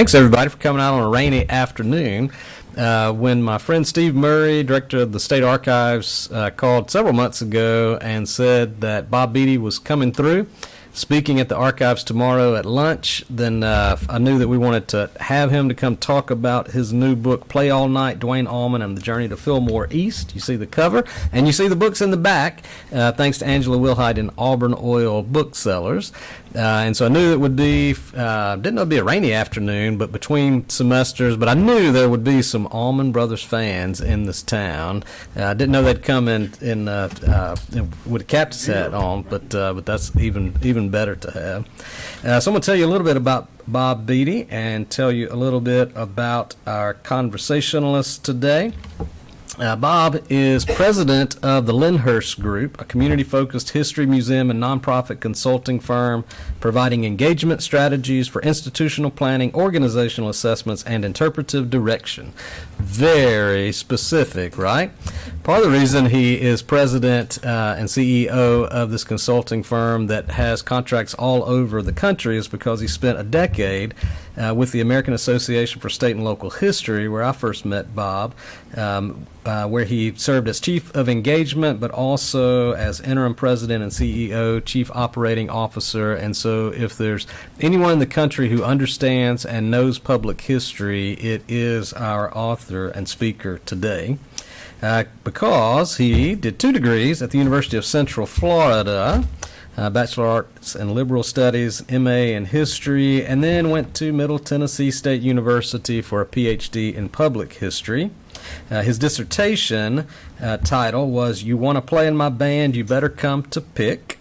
Thanks, everybody, for coming out on a rainy afternoon. When my friend Steve Murray, director of the State Archives, called several months ago and said that Bob Beatty was coming through, speaking at the archives tomorrow at lunch, then I knew that we wanted to have him to come talk about his new book, Play All Night, Duane Allman and the Journey to Fillmore East. You see the cover, and you see the books in the back, thanks to Angela Wilhite and Auburn Oil Booksellers. And so I knew it would be, didn't know it would be a rainy afternoon, but between semesters, but I knew there would be some Allman Brothers fans in this town. I didn't know they'd come in with a captain's hat on, but that's even better to have. So I'm going to tell you a little bit about Bob Beatty and tell you a little bit about our conversationalists today. Bob is president of the Lyndhurst Group, a community-focused history museum and nonprofit consulting firm providing engagement strategies for institutional planning, organizational assessments, and interpretive direction. Very specific, right? Part of the reason he is president and CEO of this consulting firm that has contracts all over the country is because he spent a decade with the American Association for State and Local History, where I first met Bob, where he served as chief of engagement, but also as interim president and CEO, chief operating officer. And so if there's anyone in the country who understands and knows public history, it is our author and speaker today. Because he did 2 degrees at the University of Central Florida, Bachelor of Arts in Liberal Studies, MA in History, and then went to Middle Tennessee State University for a PhD in Public History. His dissertation title was You Want to Play in My Band, You Better Come to Pick,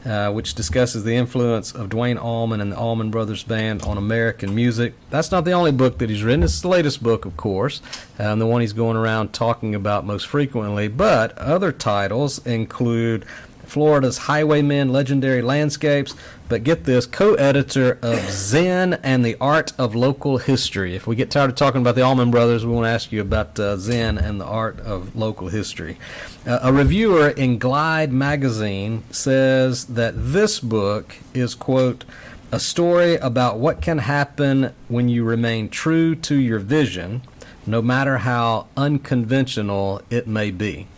which discusses the influence of Duane Allman and the Allman Brothers Band on American music. That's not the only book that he's written. It's the latest book, of course, the one he's going around talking about most frequently. But other titles include Florida's Highwaymen, Legendary Landscapes, but get this, co-editor of Zen and the Art of Local History. If we get tired of talking about the Allman Brothers, we want to ask you about Zen and the Art of Local History. A reviewer in Glide magazine says that this book is, quote, a story about what can happen when you remain true to your vision, no matter how unconventional it may be.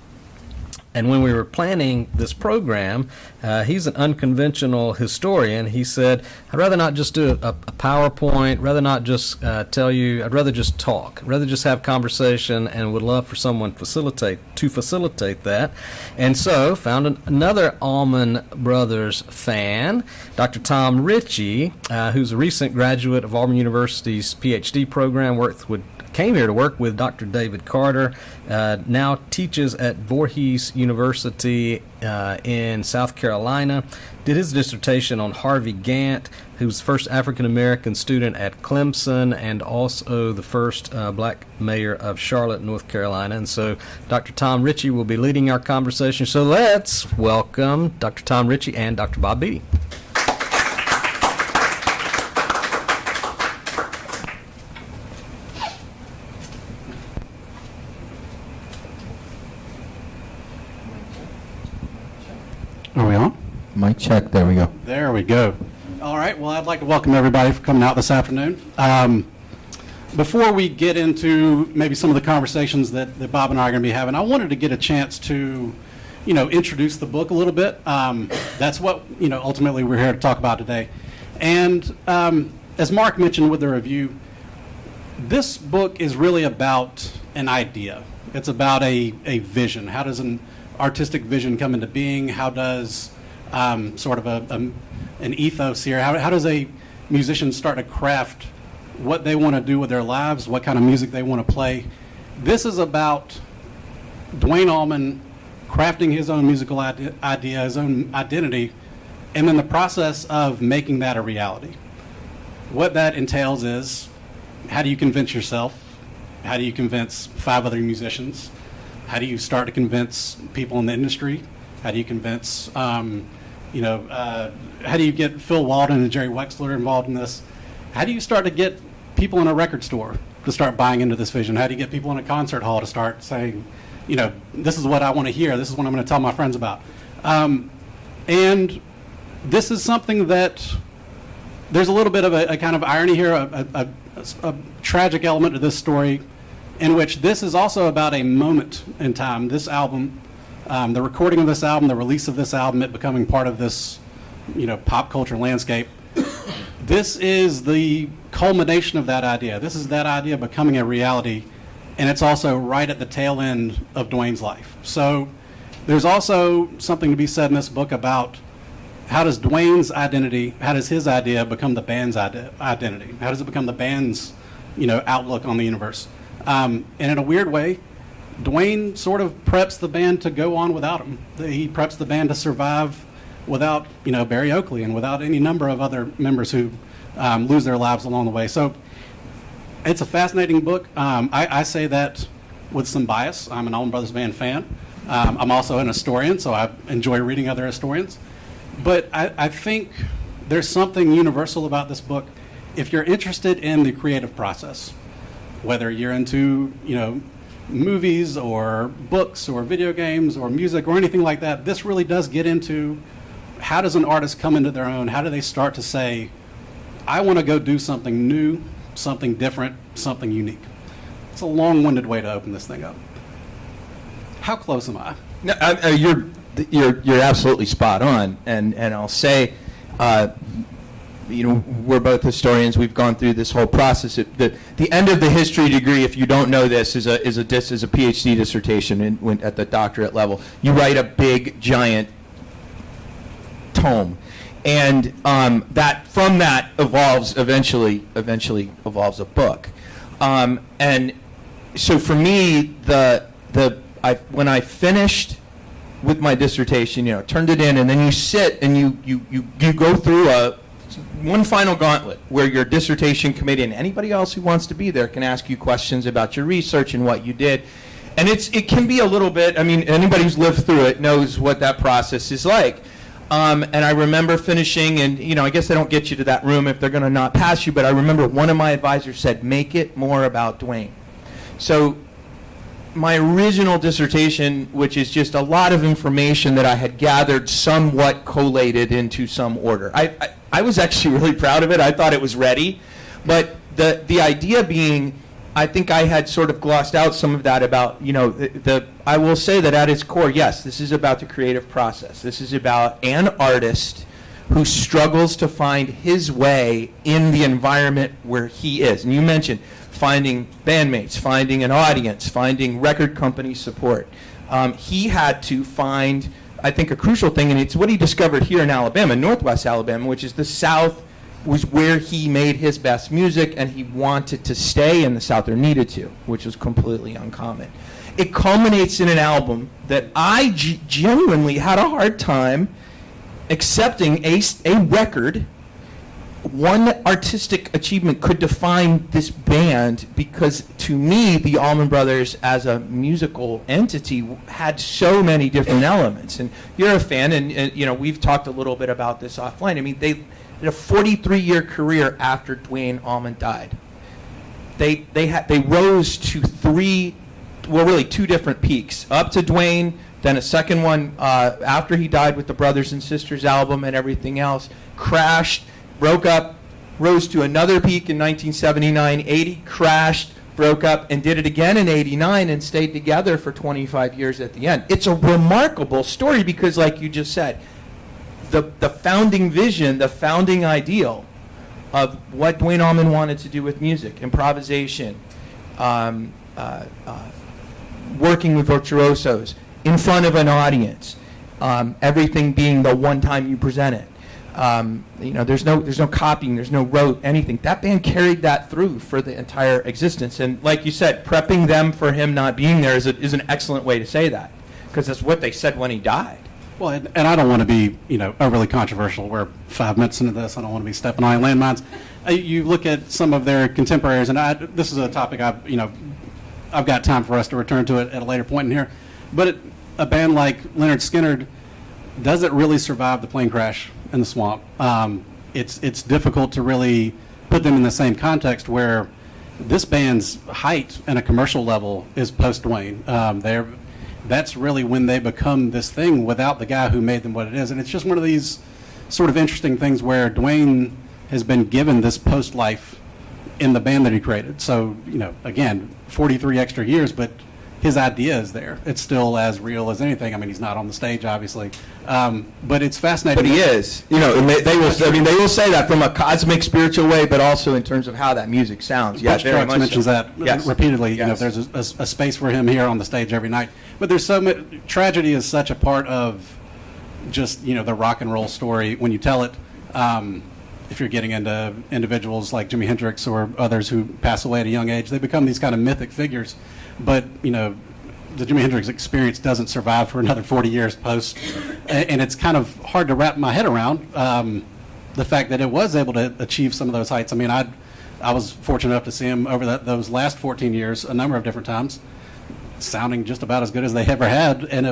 And when we were planning this program, he's an unconventional historian. He said, I'd rather not just do a PowerPoint, rather not just tell you, I'd rather just talk, rather just have conversation, and would love for someone to facilitate that. And so found another Allman Brothers fan, Dr. Tom Ritchie, who's a recent graduate of Auburn University's PhD program, came here to work with Dr. David Carter, now teaches at Voorhees University in South Carolina, did his dissertation on Harvey Gantt, who was the first African-American student at Clemson and also the first black mayor of Charlotte, North Carolina. And so Dr. Tom Ritchie will be leading our conversation. So let's welcome Dr. Tom Ritchie and Dr. Bob Beatty. Are we on? Mic check. There we go. There we go. All right. Well, I'd like to welcome everybody for coming out this afternoon. Before we get into maybe some of the conversations that Bob and I are going to be having, I wanted to get a chance to, introduce the book a little bit. That's what, ultimately we're here to talk about today. And as Mark mentioned with the review, this book is really about an idea. It's about a vision. How does an artistic vision come into being? How does sort of an ethos here, how does a musician start to craft what they want to do with their lives, what kind of music they want to play? This is about Duane Allman crafting his own musical idea, his own identity, and then the process of making that a reality. What that entails is, how do you convince yourself? How do you convince 5 other musicians? How do you start to convince people in the industry? How do you convince, how do you get Phil Walden and Jerry Wexler involved in this? How do you start to get people in a record store to start buying into this vision? How do you get people in a concert hall to start saying, this is what I want to hear, this is what I'm going to tell my friends about? And this is something that there's a little bit of a kind of irony here, a tragic element to this story, in which this is also about a moment in time. This album, the recording of this album, the release of this album, it becoming part of this, pop culture landscape. This is the culmination of that idea. This is that idea becoming a reality, and it's also right at the tail end of Duane's life. So there's also something to be said in this book about how does Duane's identity, how does his idea become the band's identity? How does it become the band's, outlook on the universe? And in a weird way, Duane sort of preps the band to go on without him. He preps the band to survive without, Barry Oakley and without any number of other members who lose their lives along the way. So it's a fascinating book. I say that with some bias. I'm an Allman Brothers Band fan. I'm also an historian, so I enjoy reading other historians. But I think there's something universal about this book. If you're interested in the creative process, whether you're into, movies or books or video games or music or anything like that, this really does get into how does an artist come into their own? How do they start to say, I want to go do something new, something different, something unique? It's a long-winded way to open this thing up. How close am I? No, you're absolutely spot on, and I'll say, we're both historians. We've gone through this whole process. The end of the history degree, if you don't know this, is a PhD dissertation at the doctorate level. You write a big, giant tome, and that from that eventually evolves a book. And so for me, when I finished with my dissertation, turned it in, and then you sit and you go through one final gauntlet where your dissertation committee and anybody else who wants to be there can ask you questions about your research and what you did. And it can be a little bit, anybody who's lived through it knows what that process is like. And I remember finishing, and I guess they don't get you to that room if they're going to not pass you, but I remember one of my advisors said, make it more about Duane. So my original dissertation, which is just a lot of information that I had gathered somewhat collated into some order. I was actually really proud of it. I thought it was ready. But the idea being, I think I had sort of glossed out some of that about, I will say that at its core, yes, this is about the creative process. This is about an artist who struggles to find his way in the environment where he is. And you mentioned finding bandmates, finding an audience, finding record company support. He had to find, I think, a crucial thing, and it's what he discovered here in Alabama, Northwest Alabama, which is the South was where he made his best music, and he wanted to stay in the South, or needed to, which was completely uncommon. It culminates in an album that I genuinely had a hard time accepting a record. One artistic achievement could define this band, because to me, the Allman Brothers as a musical entity had so many different elements. And you're a fan, and we've talked a little bit about this offline. They had a 43-year career after Duane Allman died. They rose to two different peaks. Up to Duane, then a second one after he died with the Brothers and Sisters album and everything else, crashed, broke up, rose to another peak in 1979, 80, crashed, broke up, and did it again in 89 and stayed together for 25 years at the end. It's a remarkable story because, like you just said, the founding vision, the founding ideal of what Duane Allman wanted to do with music, improvisation, working with virtuosos, in front of an audience, everything being the one time you present it. There's no copying, there's no rote, anything. That band carried that through for the entire existence. And like you said, prepping them for him not being there is an excellent way to say that, because that's what they said when he died. Well, and I don't want to be, overly controversial. We're 5 minutes into this. I don't want to be stepping on landmines. You look at some of their contemporaries, and this is a topic I've got time for us to return to it at a later point in here. But a band like Lynyrd Skynyrd, does it really survive the plane crash in the swamp? It's difficult to really put them in the same context where this band's height and a commercial level is post-Duane. That's really when they become this thing without the guy who made them what it is. And it's just one of these sort of interesting things where Duane has been given this post-life in the band that he created. So, again, 43 extra years, but his idea is there. It's still as real as anything. I mean, he's not on the stage, obviously, but it's fascinating. But he is. And they will say that from a cosmic, spiritual way, but also in terms of how that music sounds. Yeah, Butch Trucks mentions that repeatedly. Yes. There's a space for him here on the stage every night. But there's so much. Tragedy is such a part of just the rock and roll story when you tell it. If you're getting into individuals like Jimi Hendrix or others who pass away at a young age, they become these kind of mythic figures. But, the Jimi Hendrix experience doesn't survive for another 40 years post. And it's kind of hard to wrap my head around the fact that it was able to achieve some of those heights. I mean, I was fortunate enough to see him over those last 14 years a number of different times, sounding just about as good as they ever had in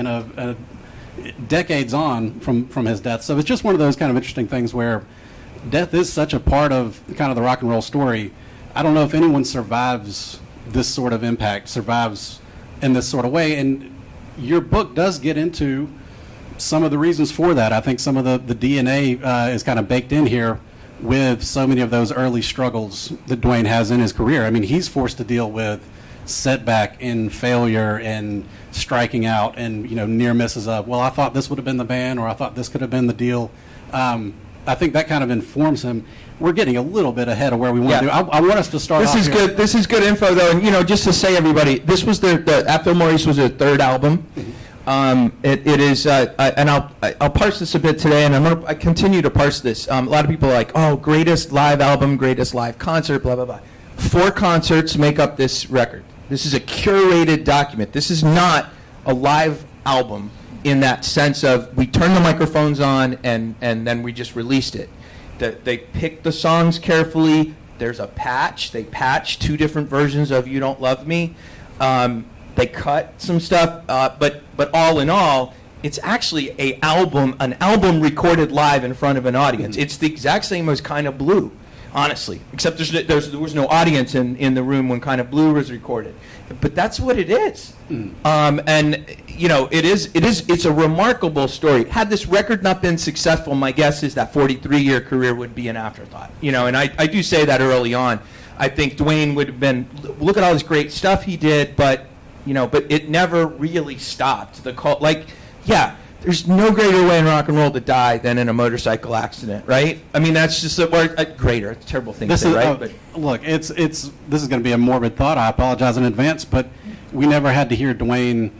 a decades on from his death. So it's just one of those kind of interesting things where death is such a part of kind of the rock and roll story. I don't know if anyone survives this sort of impact, survives in this sort of way. And your book does get into some of the reasons for that. I think some of the DNA is kind of baked in here with so many of those early struggles that Duane has in his career. I mean, he's forced to deal with setback and failure and striking out and near misses of, well, I thought this would have been the band, or I thought this could have been the deal. I think that kind of informs him. We're getting a little bit ahead of where we want to do. I want us to start This off is here. good. This is good info, though. And, just to say, everybody, this was at Fillmore East was their third album. It is, and I'll parse this a bit today, and I continue to parse this. A lot of people are like, oh, greatest live album, greatest live concert, blah, blah, blah. 4 concerts make up this record. This is a curated document. This is not a live album in that sense of we turned the microphones on and then we just released it. They picked the songs carefully. There's a patch. They patched 2 different versions of You Don't Love Me. They cut some stuff, but all in all, it's actually an album recorded live in front of an audience. Mm-hmm. It's the exact same as Kind of Blue, honestly, except there was no audience in the room when Kind of Blue was recorded. But that's what it is. And it's a remarkable story. Had this record not been successful, my guess is that 43-year career would be an afterthought. And I do say that early on. I think Duane would have been, look at all this great stuff he did, but it never really stopped. There's no greater way in rock and roll to die than in a motorcycle accident, right? I mean, that's just a greater. It's a terrible thing to say, right? But look, this is going to be a morbid thought. I apologize in advance, but we never had to hear Duane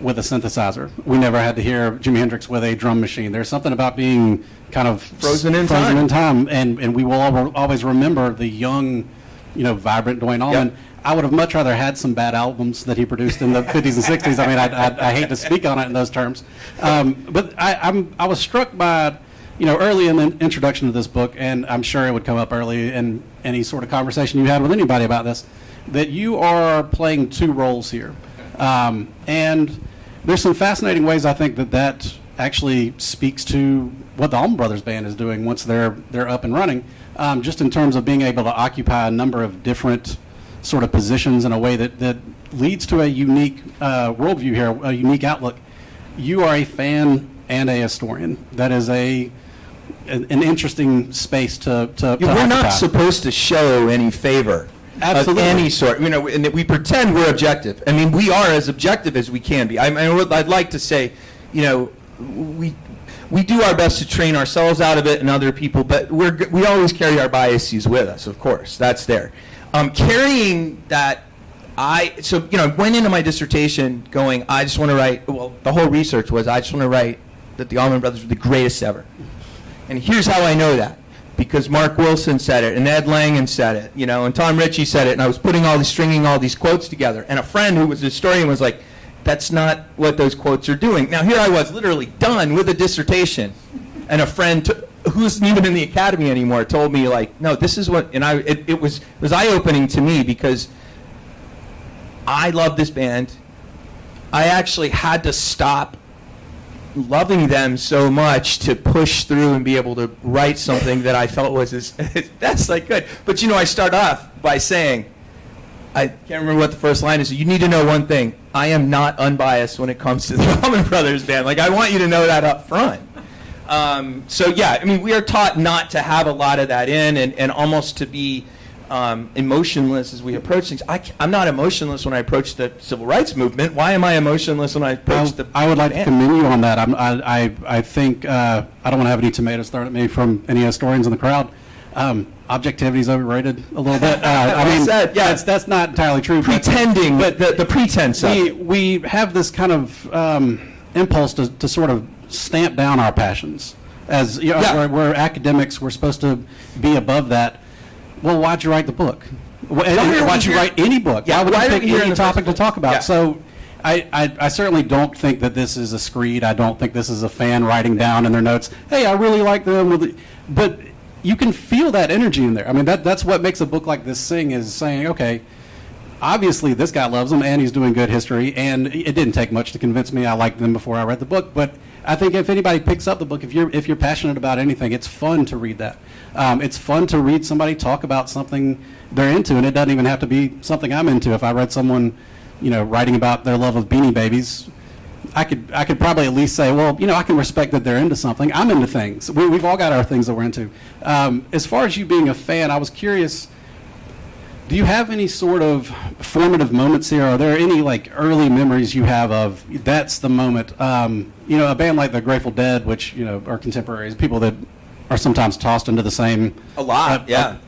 with a synthesizer. We never had to hear Jimi Hendrix with a drum machine. There's something about being kind of frozen in time, and we will always remember the young, vibrant Duane Allman. Yep. I would have much rather had some bad albums that he produced in the 50s and 60s. I mean, I hate to speak on it in those terms, but I was struck by, early in the introduction to this book, and I'm sure it would come up early in any sort of conversation you had with anybody about this, that you are playing 2 roles here, and there's some fascinating ways I think that actually speaks to what the Allman Brothers Band is doing once they're up and running, just in terms of being able to occupy a number of different sort of positions in a way that leads to a unique worldview here, a unique outlook. You are a fan and a historian. That is an interesting space to we're not supposed to show any favor. Absolutely. Of any sort, and that we pretend we're objective. I mean, we are as objective as we can be. I'd like to say, we do our best to train ourselves out of it and other people, but we always carry our biases with us. Of course, that's there. Carrying that, I went into my dissertation going, I just want to write. Well, the whole research was I just want to write that the Allman Brothers were the greatest ever, and here's how I know that. Because Mark Wilson said it, and Ed Langen said it, and Tom Ritchie said it, and I was stringing all these quotes together. And a friend who was a historian was like, that's not what those quotes are doing. Now, here I was literally done with a dissertation, and a friend who's not even in the academy anymore told me, no, this is what, and it was eye-opening to me because I love this band. I actually had to stop loving them so much to push through and be able to write something that I felt was as best I could. But I start off by saying, I can't remember what the first line is. You need to know one thing. I am not unbiased when it comes to the Allman Brothers Band. I want you to know that up front. We are taught not to have a lot of that and almost to be emotionless as we approach things. I'm not emotionless when I approach the civil rights movement. Why am I emotionless when I approach the I would like to band? commend you on that. I think, I don't want to have any tomatoes thrown at me from any historians in the crowd. Objectivity is overrated a little bit. I mean, said, yeah. that's not entirely true. Pretending, but the pretense of it. we have this kind of impulse to sort of stamp down our passions. As you know, Yeah. we're academics, we're supposed to be above that. Well, why'd you write the book? Why'd you write any book? Yeah, Why would why you are pick we here in any the topic to first talk place? about? Yeah. So I certainly don't think that this is a screed. I don't think this is a fan writing down in their notes, hey, I really like them. But you can feel that energy in there. I mean, that's what makes a book like this sing, is saying, okay, obviously this guy loves them and he's doing good history, and it didn't take much to convince me I liked them before I read the book. But I think if anybody picks up the book, if you're passionate about anything, it's fun to read that. It's fun to read somebody talk about something they're into, and it doesn't even have to be something I'm into. If I read someone, writing about their love of Beanie Babies, I could probably at least say, well, I can respect that they're into something. I'm into things. We've all got our things that we're into. As far as you being a fan, I was curious, do you have any sort of formative moments here? Are there any early memories you have of that's the moment? A band like the Grateful Dead, which are contemporaries, people that are sometimes tossed into the same. A lot, yeah.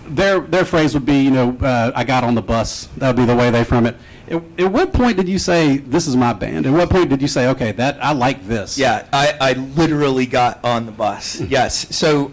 Their phrase would be, I got on the bus. That would be the way they frame it. At what point did you say, this is my band? At what point did you say, okay, I like this? Yeah, I literally got on the bus. Yes. So,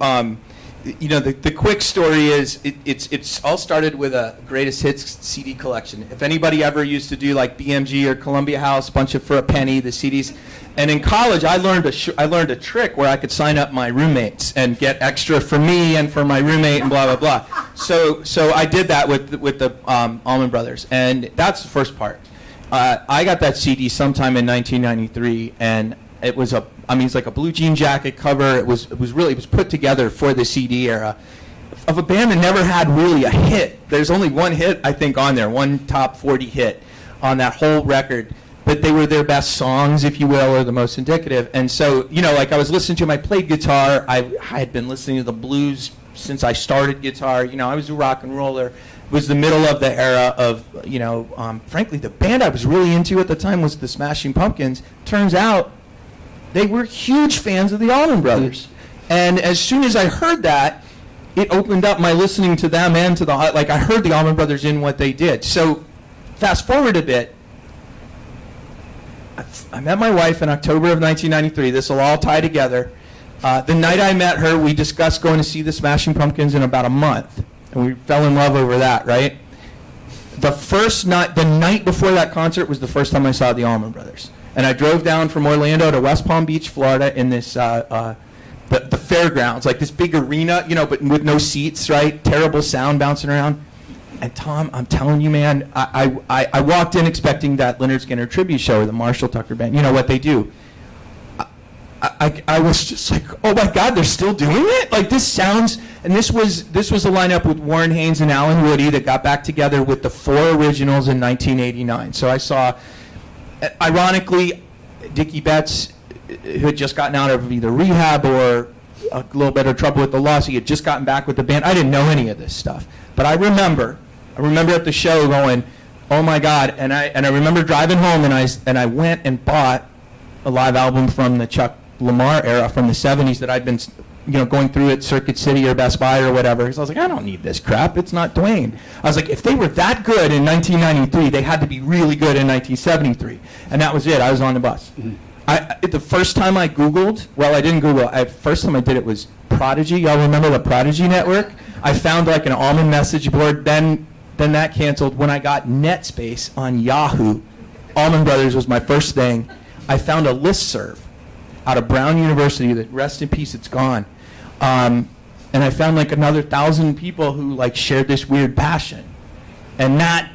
the quick story is it's all started with a greatest hits CD collection. If anybody ever used to do BMG or Columbia House, bunch of for a penny, the CDs. And in college, I learned a trick where I could sign up my roommates and get extra for me and for my roommate and blah blah blah. So I did that with the Allman Brothers, and that's the first part. I got that CD sometime in 1993, and it was it's like a blue jean jacket cover. It was put together for the CD era of a band that never had really a hit. There's only one hit I think on there, one top 40 hit on that whole record. But they were their best songs, if you will, or the most indicative. And so, I was listening to them. I played guitar. I had been listening to the blues since I started guitar. I was a rock and roller. It was the middle of the era of, frankly, the band I was really into at the time was the Smashing Pumpkins. Turns out they were huge fans of the Allman Brothers. And as soon as I heard that, it opened up my listening to them and to I heard the Allman Brothers in what they did. So fast forward a bit. I met my wife in October of 1993. This will all tie together. The night I met her, we discussed going to see the Smashing Pumpkins in about a month. And we fell in love over that, right? The night before that concert was the first time I saw the Allman Brothers. And I drove down from Orlando to West Palm Beach, Florida, in this, the fairgrounds, this big arena, but with no seats, right? Terrible sound bouncing around. And Tom, I'm telling you, man, I walked in expecting that Leonard Skinner tribute show or the Marshall Tucker Band. You know what they do. I was just like, oh my God, they're still doing it? This sounds, and this was a lineup with Warren Haynes and Alan Woody that got back together with the four originals in 1989. So I saw, ironically, Dickie Betts, who had just gotten out of either rehab or a little bit of trouble with the loss. He had just gotten back with the band. I didn't know any of this stuff. But I remember at the show going, oh my God, and I remember driving home and I went and bought a live album from the Chuck Lamar era from the 70s that I'd been going through at Circuit City or Best Buy or whatever. So I was like, I don't need this crap. It's not Duane. I was like, if they were that good in 1993, they had to be really good in 1973. And that was it. I was on the bus. Mm-hmm. The first time I Googled, well, I didn't Google. First time I did it was Prodigy. Y'all remember the Prodigy Network? I found an Allman message board. Then that canceled. When I got NetSpace on Yahoo, Allman Brothers was my first thing. I found a listserv out of Brown University that, rest in peace, it's gone. And I found another 1,000 people who shared this weird passion. And that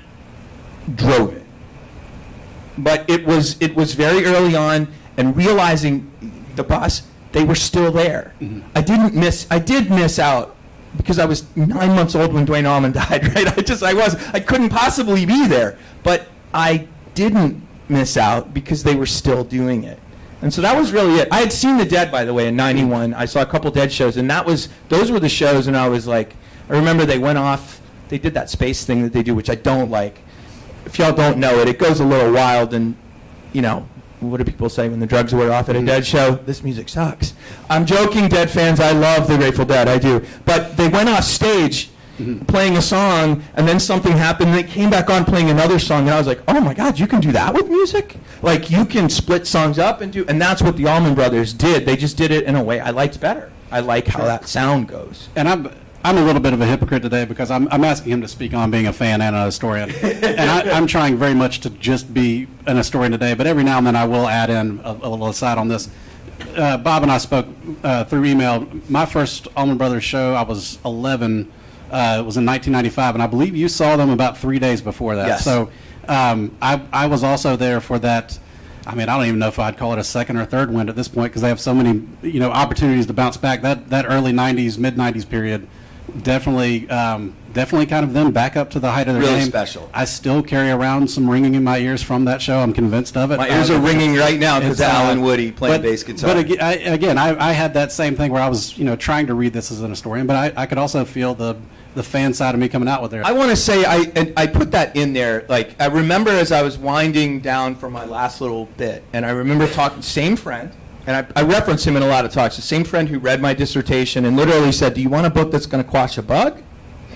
drove it. But it was very early on, and realizing the bus, they were still there. Mm-hmm. I did miss out because I was 9 months old when Duane Allman died, right? I couldn't possibly be there. But I didn't miss out because they were still doing it. And so that was really it. I had seen the Dead, by the way, in '91. I saw a couple Dead shows, and those were the shows, and I was I remember they went off they did that space thing that they do, which I don't like. If y'all don't know it, it goes a little wild, and you know, what do people say when the drugs wear off at a Dead show? This music sucks. I'm joking, Dead fans. I love the Grateful Dead. I do. But they went off stage playing a song, and then something happened. They came back on playing another song, and I was like, oh my God, you can do that with music? Like, you can split songs up and that's what the Allman Brothers did. They just did it in a way I liked better. I like how that sound goes. And I'm a little bit of a hypocrite today because I'm asking him to speak on being a fan and a historian. And I'm trying very much to just be an historian today, but every now and then I will add in a little aside on this. Bob and I spoke through email. My first Allman Brothers show, I was 11. It was in 1995, and I believe you saw them about 3 days before that. Yes. So I was also there for that. I mean, I don't even know if I'd call it a second or third wind at this point because they have so many, opportunities to bounce back. That early 90s, mid 90s period, definitely kind of them back up to the height of their Really game. special. I still carry around some ringing in my ears from that show. I'm convinced of it. My ears are ringing right now because It's, Alan Woody playing but- bass guitar. But I had that same thing where I was, trying to read this as an historian, but I could also feel the fan side of me coming out with there. I want to say I put that in there. Like, I remember as I was winding down for my last little bit, and I remember talking, same friend, and I reference him in a lot of talks, the same friend who read my dissertation and literally said, do you want a book that's going to quash a bug?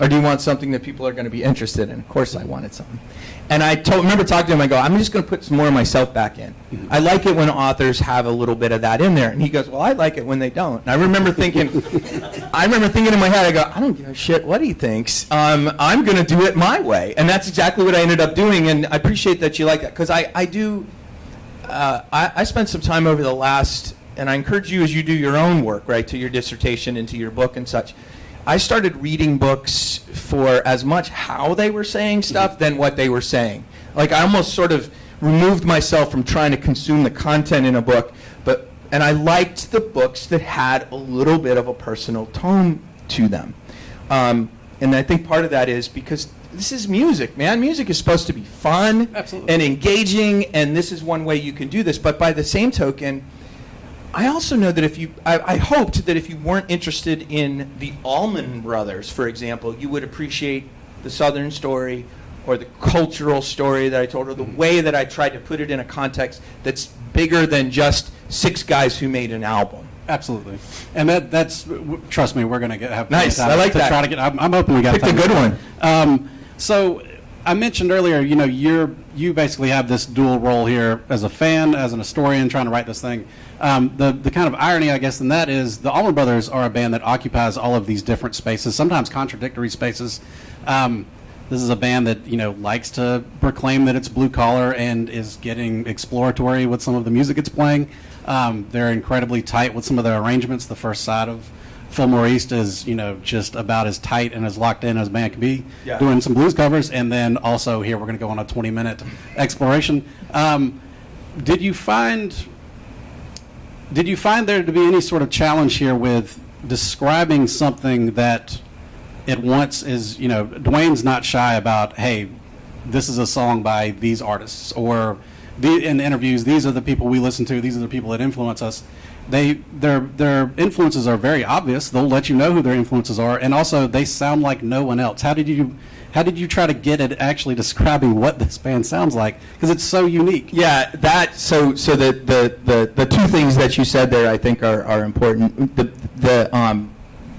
Or do you want something that people are going to be interested in? Of course I wanted something. And I remember talking to him, I go, I'm just going to put some more of myself back in. I like it when authors have a little bit of that in there. And he goes, well, I like it when they don't. And I remember thinking in my head, I go, I don't give a shit what he thinks. I'm going to do it my way. And that's exactly what I ended up doing. And I appreciate that you like that. Because I do, I spent some time over the last, and I encourage you as you do your own work, right, to your dissertation and to your book and such, I started reading books for as much how they were saying stuff than what they were saying. Like, I almost sort of removed myself from trying to consume the content in a book, and I liked the books that had a little bit of a personal tone to them. And I think part of that is because this is music, man. Music is supposed to be fun Absolutely. and engaging, and this is one way you can do this. But by the same token, I also know that I hoped that if you weren't interested in the Allman Brothers, for example, you would appreciate the Southern story or the cultural story that I told, or the way that I tried to put it in a context that's bigger than just 6 guys who made an album. Absolutely, and that's trust me, we're going to have plenty of Nice. time I like to that. try to get. I'm hoping we got Picked a time. good one. So I mentioned earlier, you basically have this dual role here as a fan, as an historian, trying to write this thing. The kind of irony, I guess, in that is the Allman Brothers are a band that occupies all of these different spaces, sometimes contradictory spaces. This is a band that likes to proclaim that it's blue collar and is getting exploratory with some of the music it's playing. They're incredibly tight with some of their arrangements. The first side of Fillmore East is just about as tight and as locked in as a band can be, Yeah. doing some blues covers, and then also here we're going to go on a 20-minute exploration. Did you find there to be any sort of challenge here with describing something that at once is, Duane's not shy about, hey, this is a song by these artists, or in interviews, these are the people we listen to, these are the people that influence us. Their influences are very obvious. They'll let you know who their influences are, and also they sound like no one else. How did you try to get at actually describing what this band sounds like? Because it's so unique. Yeah, so the two things that you said there I think are important.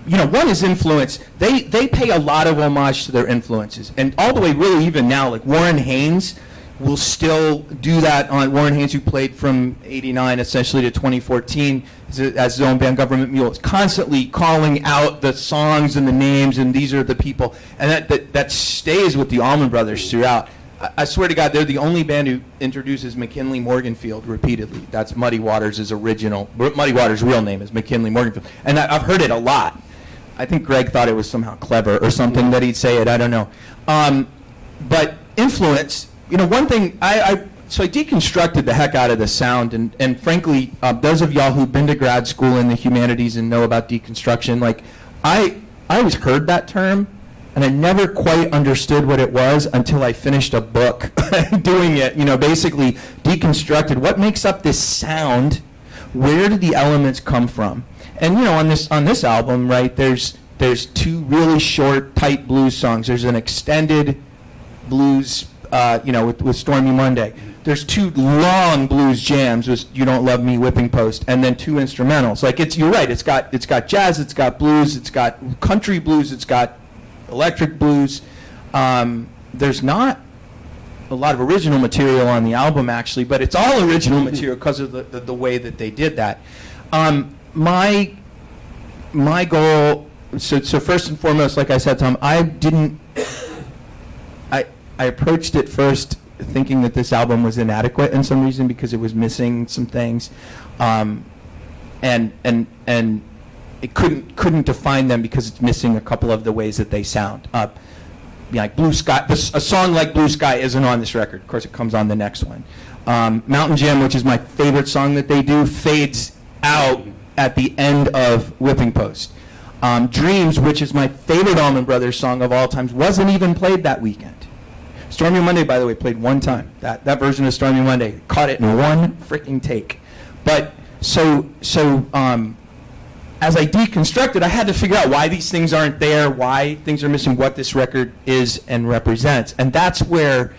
One is influence. They pay a lot of homage to their influences, and all the way really even now, like Warren Haynes will still do that on Warren Haynes, who played from '89 essentially to 2014 as his own band, Government Mule, is constantly calling out the songs and the names, and these are the people, and that stays with the Allman Brothers throughout. I swear to God, they're the only band who introduces McKinley Morganfield repeatedly. That's Muddy Waters' real name is McKinley Morganfield, and I've heard it a lot. I think Greg thought it was somehow clever or something that he'd say it. I don't know. But influence, one thing, so I deconstructed the heck out of the sound, and frankly, those of y'all who've been to grad school in the humanities and know about deconstruction, like, I always heard that term, and I never quite understood what it was until I finished a book doing it, basically deconstructed what makes up this sound, where did the elements come from? And on this album, right, there's There's 2 really short, tight blues songs. There's an extended blues, with Stormy Monday. There's 2 long blues jams with You Don't Love Me, Whipping Post, and then 2 instrumentals. Like, you're right. It's got jazz, it's got blues, it's got country blues, it's got electric blues. There's not a lot of original material on the album, actually, but it's all original material because of the way that they did that. My goal. So first and foremost, like I said, Tom, I approached it first thinking that this album was inadequate in some reason because it was missing some things, and it couldn't define them because it's missing a couple of the ways that they sound. Like Blue Sky, a song like Blue Sky isn't on this record. Of course, it comes on the next one. Mountain Jam, which is my favorite song that they do, fades out at the end of Whipping Post. Dreams, which is my favorite Allman Brothers song of all times, wasn't even played that weekend. Stormy Monday, by the way, played one time. That version of Stormy Monday, caught it in one freaking take. But so as I deconstructed, I had to figure out why these things aren't there, why things are missing, what this record is and represents, and that's where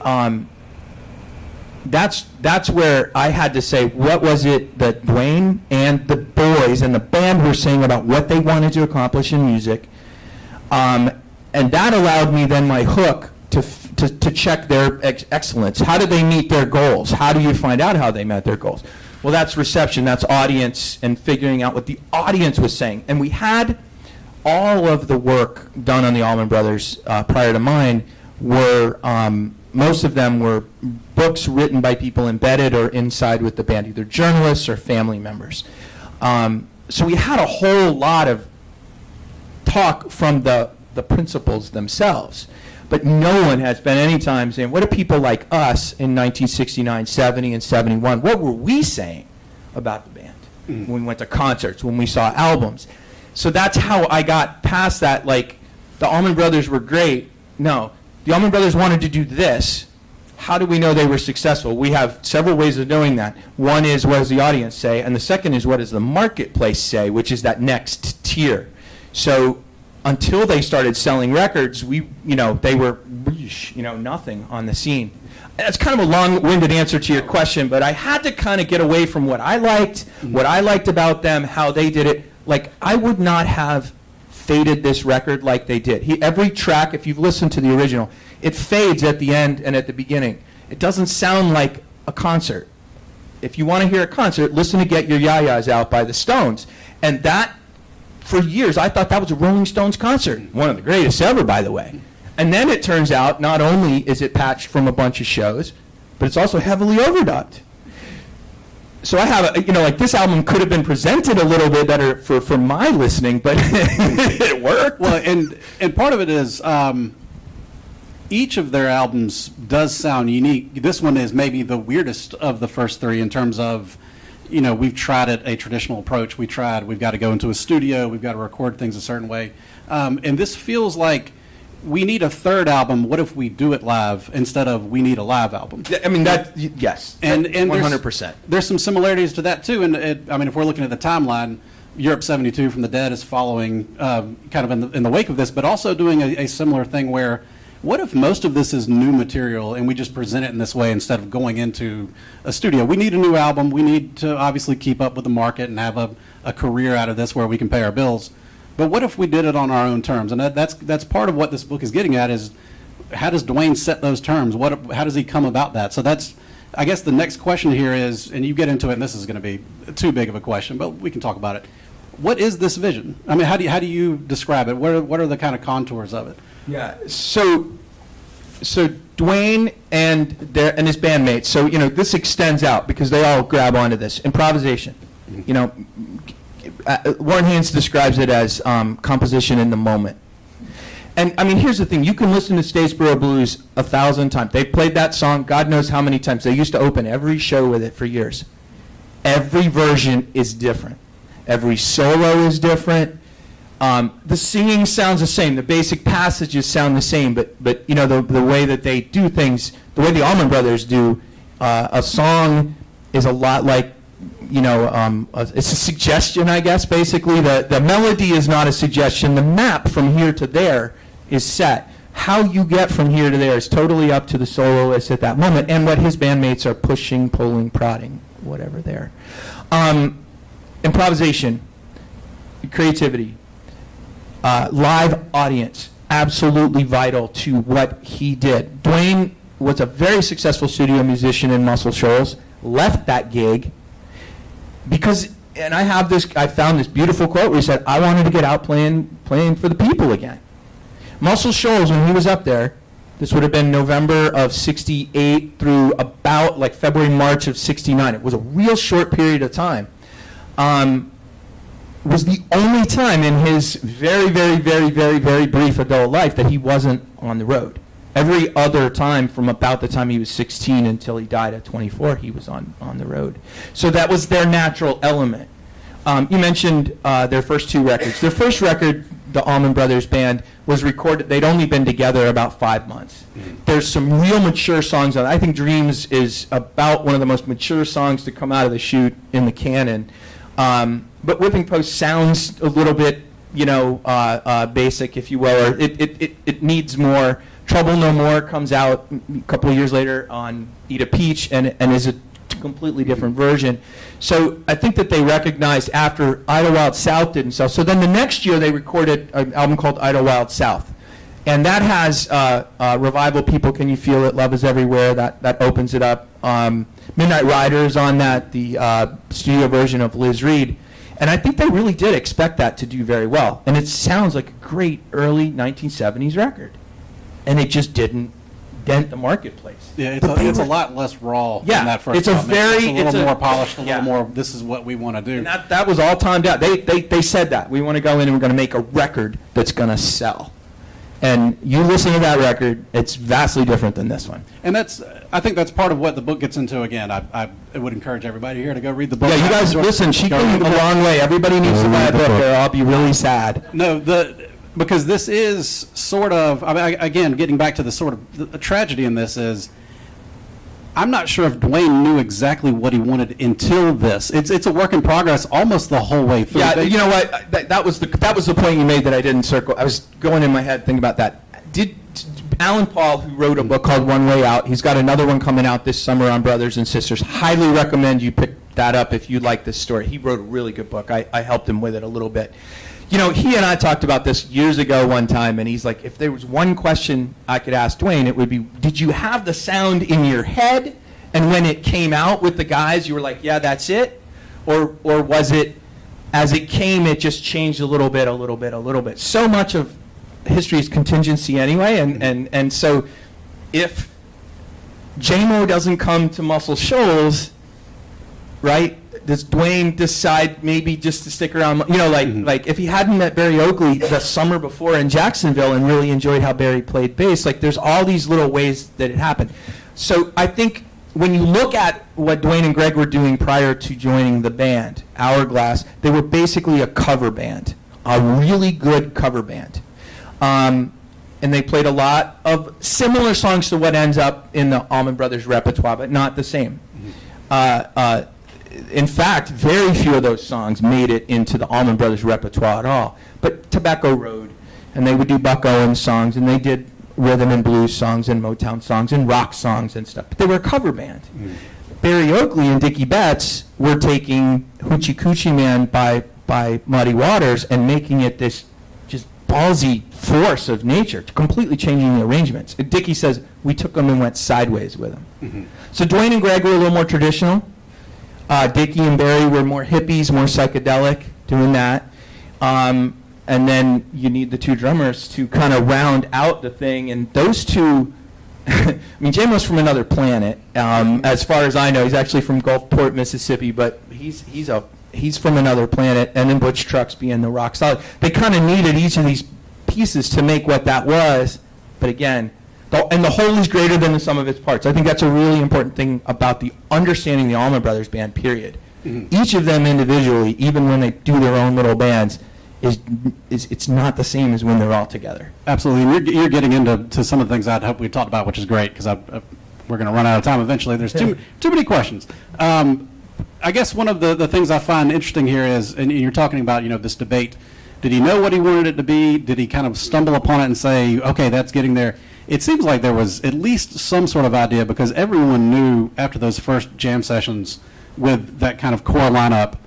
I had to say, what was it that Duane and the boys and the band were saying about what they wanted to accomplish in music, and that allowed me then my hook to check their excellence. How did they meet their goals? How do you find out how they met their goals? Well, that's reception, that's audience, and figuring out what the audience was saying. And we had all of the work done on the Allman Brothers prior to mine were, most of them were books written by people embedded or inside with the band, either journalists or family members. So we had a whole lot of talk from the principals themselves. But no one has spent any time saying, what do people like us in 1969, 70, and 71, what were we saying about the band when we went to concerts, when we saw albums? So that's how I got past that, like, the Allman Brothers were great. No, the Allman Brothers wanted to do this. How do we know they were successful? We have several ways of knowing that. One is, what does the audience say? And the second is, what does the marketplace say, which is that next tier. So until they started selling records, they were, nothing on the scene. That's kind of a long-winded answer to your question, but I had to kind of get away from what I liked about them, how they did it. Like, I would not have faded this record like they did. Every track, if you've listened to the original, it fades at the end and at the beginning. It doesn't sound like a concert. If you want to hear a concert, listen to Get Your Ya-Ya's Out by the Stones. And that, for years, I thought that was a Rolling Stones concert. One of the greatest ever, by the way. And then it turns out, not only is it patched from a bunch of shows, but it's also heavily overdubbed. So I have, this album could have been presented a little bit better for my listening, but it worked. Well, and part of it is each of their albums does sound unique. This one is maybe the weirdest of the first 3 in terms of, we've tried a traditional approach. We've got to go into a studio. We've got to record things a certain way. And this feels like we need a third album. What if we do it live instead of we need a live album? I mean, yes. And 100%. There's some similarities to that, too. And if we're looking at the timeline, Europe 72 from the Dead is following kind of in the wake of this, but also doing a similar thing where, what if most of this is new material and we just present it in this way instead of going into a studio? We need a new album. We need to obviously keep up with the market and have a career out of this where we can pay our bills. But what if we did it on our own terms? And that's part of what this book is getting at is, how does Duane set those terms? How does he come about that? So that's, I guess the next question here is, and you get into it, and this is going to be too big of a question, but we can talk about it. What is this vision? I mean, how do you describe it? What are the kind of contours of it? Yeah. So Duane and his bandmates. So this extends out because they all grab onto this improvisation. Warren Haynes describes it as composition in the moment. And I mean, here's the thing: you can listen to Statesboro Blues 1,000 times. They played that song God knows how many times. They used to open every show with it for years. Every version is different. Every solo is different. The singing sounds the same. The basic passages sound the same, but the way that they do things, the way the Allman Brothers do, a song is a lot like it's a suggestion, I guess, basically. The melody is not a suggestion. The map from here to there is set. How you get from here to there is totally up to the soloist at that moment and what his bandmates are pushing, pulling, prodding, whatever there. Improvisation, creativity, live audience, absolutely vital to what he did. Duane was a very successful studio musician in Muscle Shoals, left that gig because, and I found this beautiful quote where he said, I wanted to get out playing for the people again. Muscle Shoals, when he was up there, this would have been November of 68 through about like February, March of 69. It was a real short period of time. Was the only time in his very, very, very, very, very brief adult life that he wasn't on the road. Every other time from about the time he was 16 until he died at 24, he was on the road. So that was their natural element. You mentioned their first two records. Their first record, the Allman Brothers Band, was recorded. They'd only been together about 5 months. There's some real mature songs on it. I think Dreams is about one of the most mature songs to come out of the chute in the canon. But Whipping Post sounds a little bit, basic, if you will, or it needs more. Trouble No More comes out a couple of years later on Eat a Peach and is a completely different version. So I think that they recognized after Idlewild South didn't sell. So then the next year they recorded an album called Idlewild South. And that has Revival, People Can You Feel It, Love Is Everywhere, that opens it up. Midnight Riders on that, the studio version of Liz Reed. And I think they really did expect that to do very well. And it sounds like a great early 1970s record. And it just didn't dent the marketplace. Yeah, it's a lot less raw than that first it's album. It's a little more polished, a yeah. little more, this is what we want to do. And that was all timed out. They said that. We want to go in and we're going to make a record that's going to sell. And you listen to that record, it's vastly different than this one. And I think that's part of what the book gets into. Again, I would encourage everybody here to go read the book. Yeah, you guys, listen, she came a long way. Everybody needs to buy a book or I'll be really sad. No, because this is sort of, again, getting back to the sort of, the tragedy in this is, I'm not sure if Duane knew exactly what he wanted until this. It's a work in progress almost the whole way through. Yeah, you know what? That was the point you made that I didn't circle. I was going in my head thinking about that. Did Alan Paul, who wrote a book called One Way Out, he's got another one coming out this summer on Brothers and Sisters. Highly recommend you pick that up if you like this story. He wrote a really good book. I helped him with it a little bit. He and I talked about this years ago one time, and he's like, if there was one question I could ask Duane, it would be, did you have the sound in your head, and when it came out with the guys, you were like, yeah, that's it? Or was it, as it came, it just changed a little bit? So much of history is contingency anyway, and so if J-Mo doesn't come to Muscle Shoals, right? Does Duane decide maybe just to stick around? Like if he hadn't met Barry Oakley the summer before in Jacksonville and really enjoyed how Barry played bass, like there's all these little ways that it happened. So I think when you look at what Duane and Greg were doing prior to joining the band, Hourglass, they were basically a cover band, a really good cover band. And they played a lot of similar songs to what ends up in the Allman Brothers repertoire, but not the same. In fact, very few of those songs made it into the Allman Brothers repertoire at all. But Tobacco Road, and they would do Buck Owens songs, and they did rhythm and blues songs and Motown songs and rock songs and stuff. But they were a cover band. Barry Oakley and Dickie Betts were taking Hoochie Coochie Man by Muddy Waters and making it this just ballsy force of nature, completely changing the arrangements. And Dickie says, we took them and went sideways with them. So Duane and Greg were a little more traditional. Dickie and Barry were more hippies, more psychedelic, doing that. And then you need the two drummers to kind of round out the thing. And those two, I mean, J-Mo's from another planet, as far as I know. He's actually from Gulfport, Mississippi, but he's from another planet. And then Butch Trucks being the rock solid. They kind of needed each of these pieces to make what that was. But again, and the whole is greater than the sum of its parts. I think that's a really important thing about the understanding the Allman Brothers Band, period. Each of them individually, even when they do their own little bands, it's not the same as when they're all together. Absolutely. And you're getting into some of the things I'd hope we talked about, which is great, because we're going to run out of time eventually. There's too many questions. I guess one of the things I find interesting here is, and you're talking about, this debate. Did he know what he wanted it to be? Did he kind of stumble upon it and say, okay, that's getting there? It seems like there was at least some sort of idea, because everyone knew after those first jam sessions with that kind of core lineup,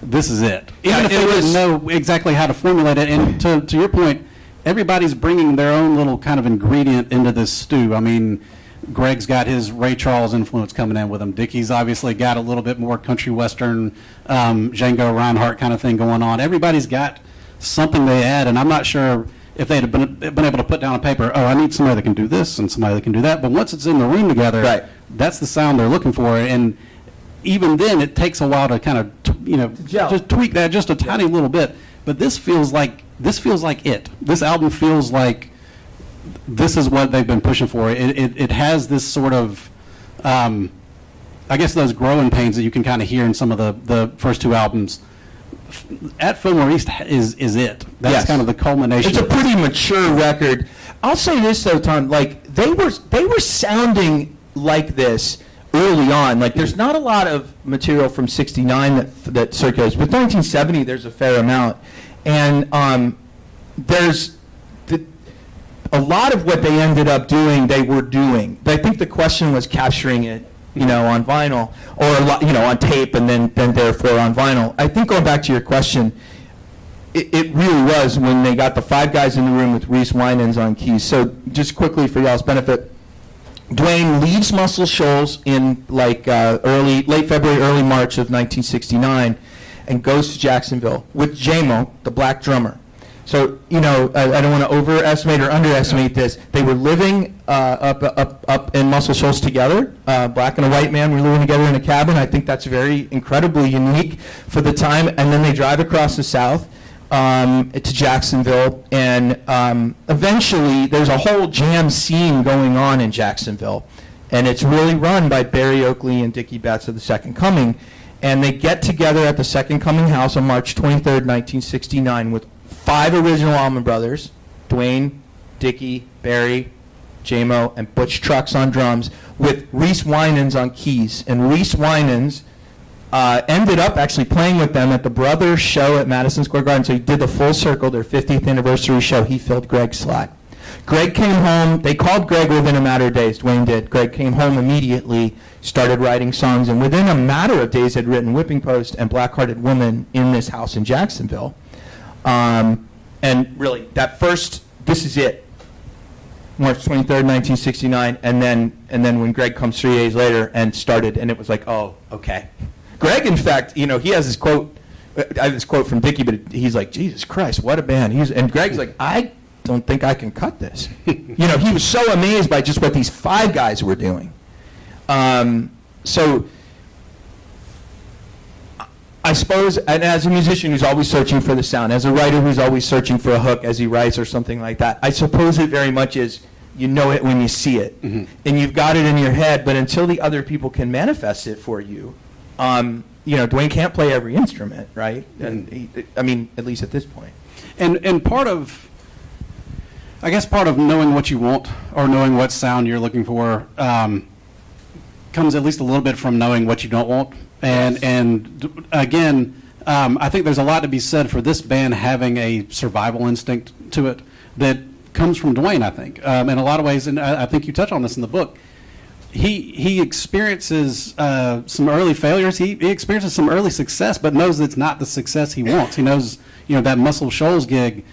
this is it. Even if they didn't know exactly how to formulate it. And to your point, everybody's bringing their own little kind of ingredient into this stew. I mean, Greg's got his Ray Charles influence coming in with him. Dickie's obviously got a little bit more country western, Django Reinhardt kind of thing going on. Everybody's got something they add, and I'm not sure if they'd have been able to put down on paper, oh, I need somebody that can do this and somebody that can do that. But once it's in the room together, right, that's the sound they're looking for. And even then, it takes a while to kind of, just tweak that just a tiny little bit. But this feels like it. This album feels like this is what they've been pushing for. It has this sort of, I guess those growing pains that you can kind of hear in some of the first two albums. At Fillmore East is it. That's kind of the culmination. It's a pretty mature record. I'll say this though, Tom, like they were sounding like this early on. Like there's not a lot of material from '69 that circulates, but 1970 there's a fair amount, and there's a lot of what they ended up doing. They were doing. I think the question was capturing it, on vinyl or on tape, and then therefore on vinyl. I think going back to your question, it really was when they got the five guys in the room with Reese Winans on keys. So just quickly for y'all's benefit, Duane leaves Muscle Shoals in late February, early March of 1969, and goes to Jacksonville with J-Mo, the black drummer. So, I don't want to overestimate or underestimate this. They were living up in Muscle Shoals together. Black and a white man were living together in a cabin. I think that's very incredibly unique for the time. And then they drive across the South to Jacksonville. And eventually, there's a whole jam scene going on in Jacksonville. And it's really run by Barry Oakley and Dickie Betts of the Second Coming. And they get together at the Second Coming house on March 23rd, 1969 with 5 original Allman Brothers, Duane, Dickie, Barry, J-Mo, and Butch Trucks on drums, with Reese Winans on keys. And Reese Winans ended up actually playing with them at the Brothers show at Madison Square Garden. So he did the full circle, their 50th anniversary show. He filled Greg's slot. Greg came home. They called Greg within a matter of days. Duane did. Greg came home immediately, started writing songs, and within a matter of days had written Whipping Post and Black-Hearted Woman in this house in Jacksonville. And really, that first, this is it, March 23rd, 1969, and then when Greg comes 3 days later and started, and it was like, oh, okay. Greg, in fact, he has this quote, I have this quote from Dickie, but he's like, Jesus Christ, what a band. And Greg's like, I don't think I can cut this. He was so amazed by just what these 5 guys were doing. So I suppose, and as a musician who's always searching for the sound, as a writer who's always searching for a hook as he writes or something like that, I suppose it very much is you know it when you see it. Mm-hmm. And you've got it in your head, but until the other people can manifest it for you, Duane can't play every instrument, right? Mm-hmm. And at least at this point. And part of knowing what you want or knowing what sound you're looking for comes at least a little bit from knowing what you don't want. And again, I think there's a lot to be said for this band having a survival instinct to it that comes from Duane, I think, in a lot of ways. And I think you touch on this in the book. He experiences some early failures. He experiences some early success, but knows it's not the success he wants. He knows, that Muscle Shoals gig,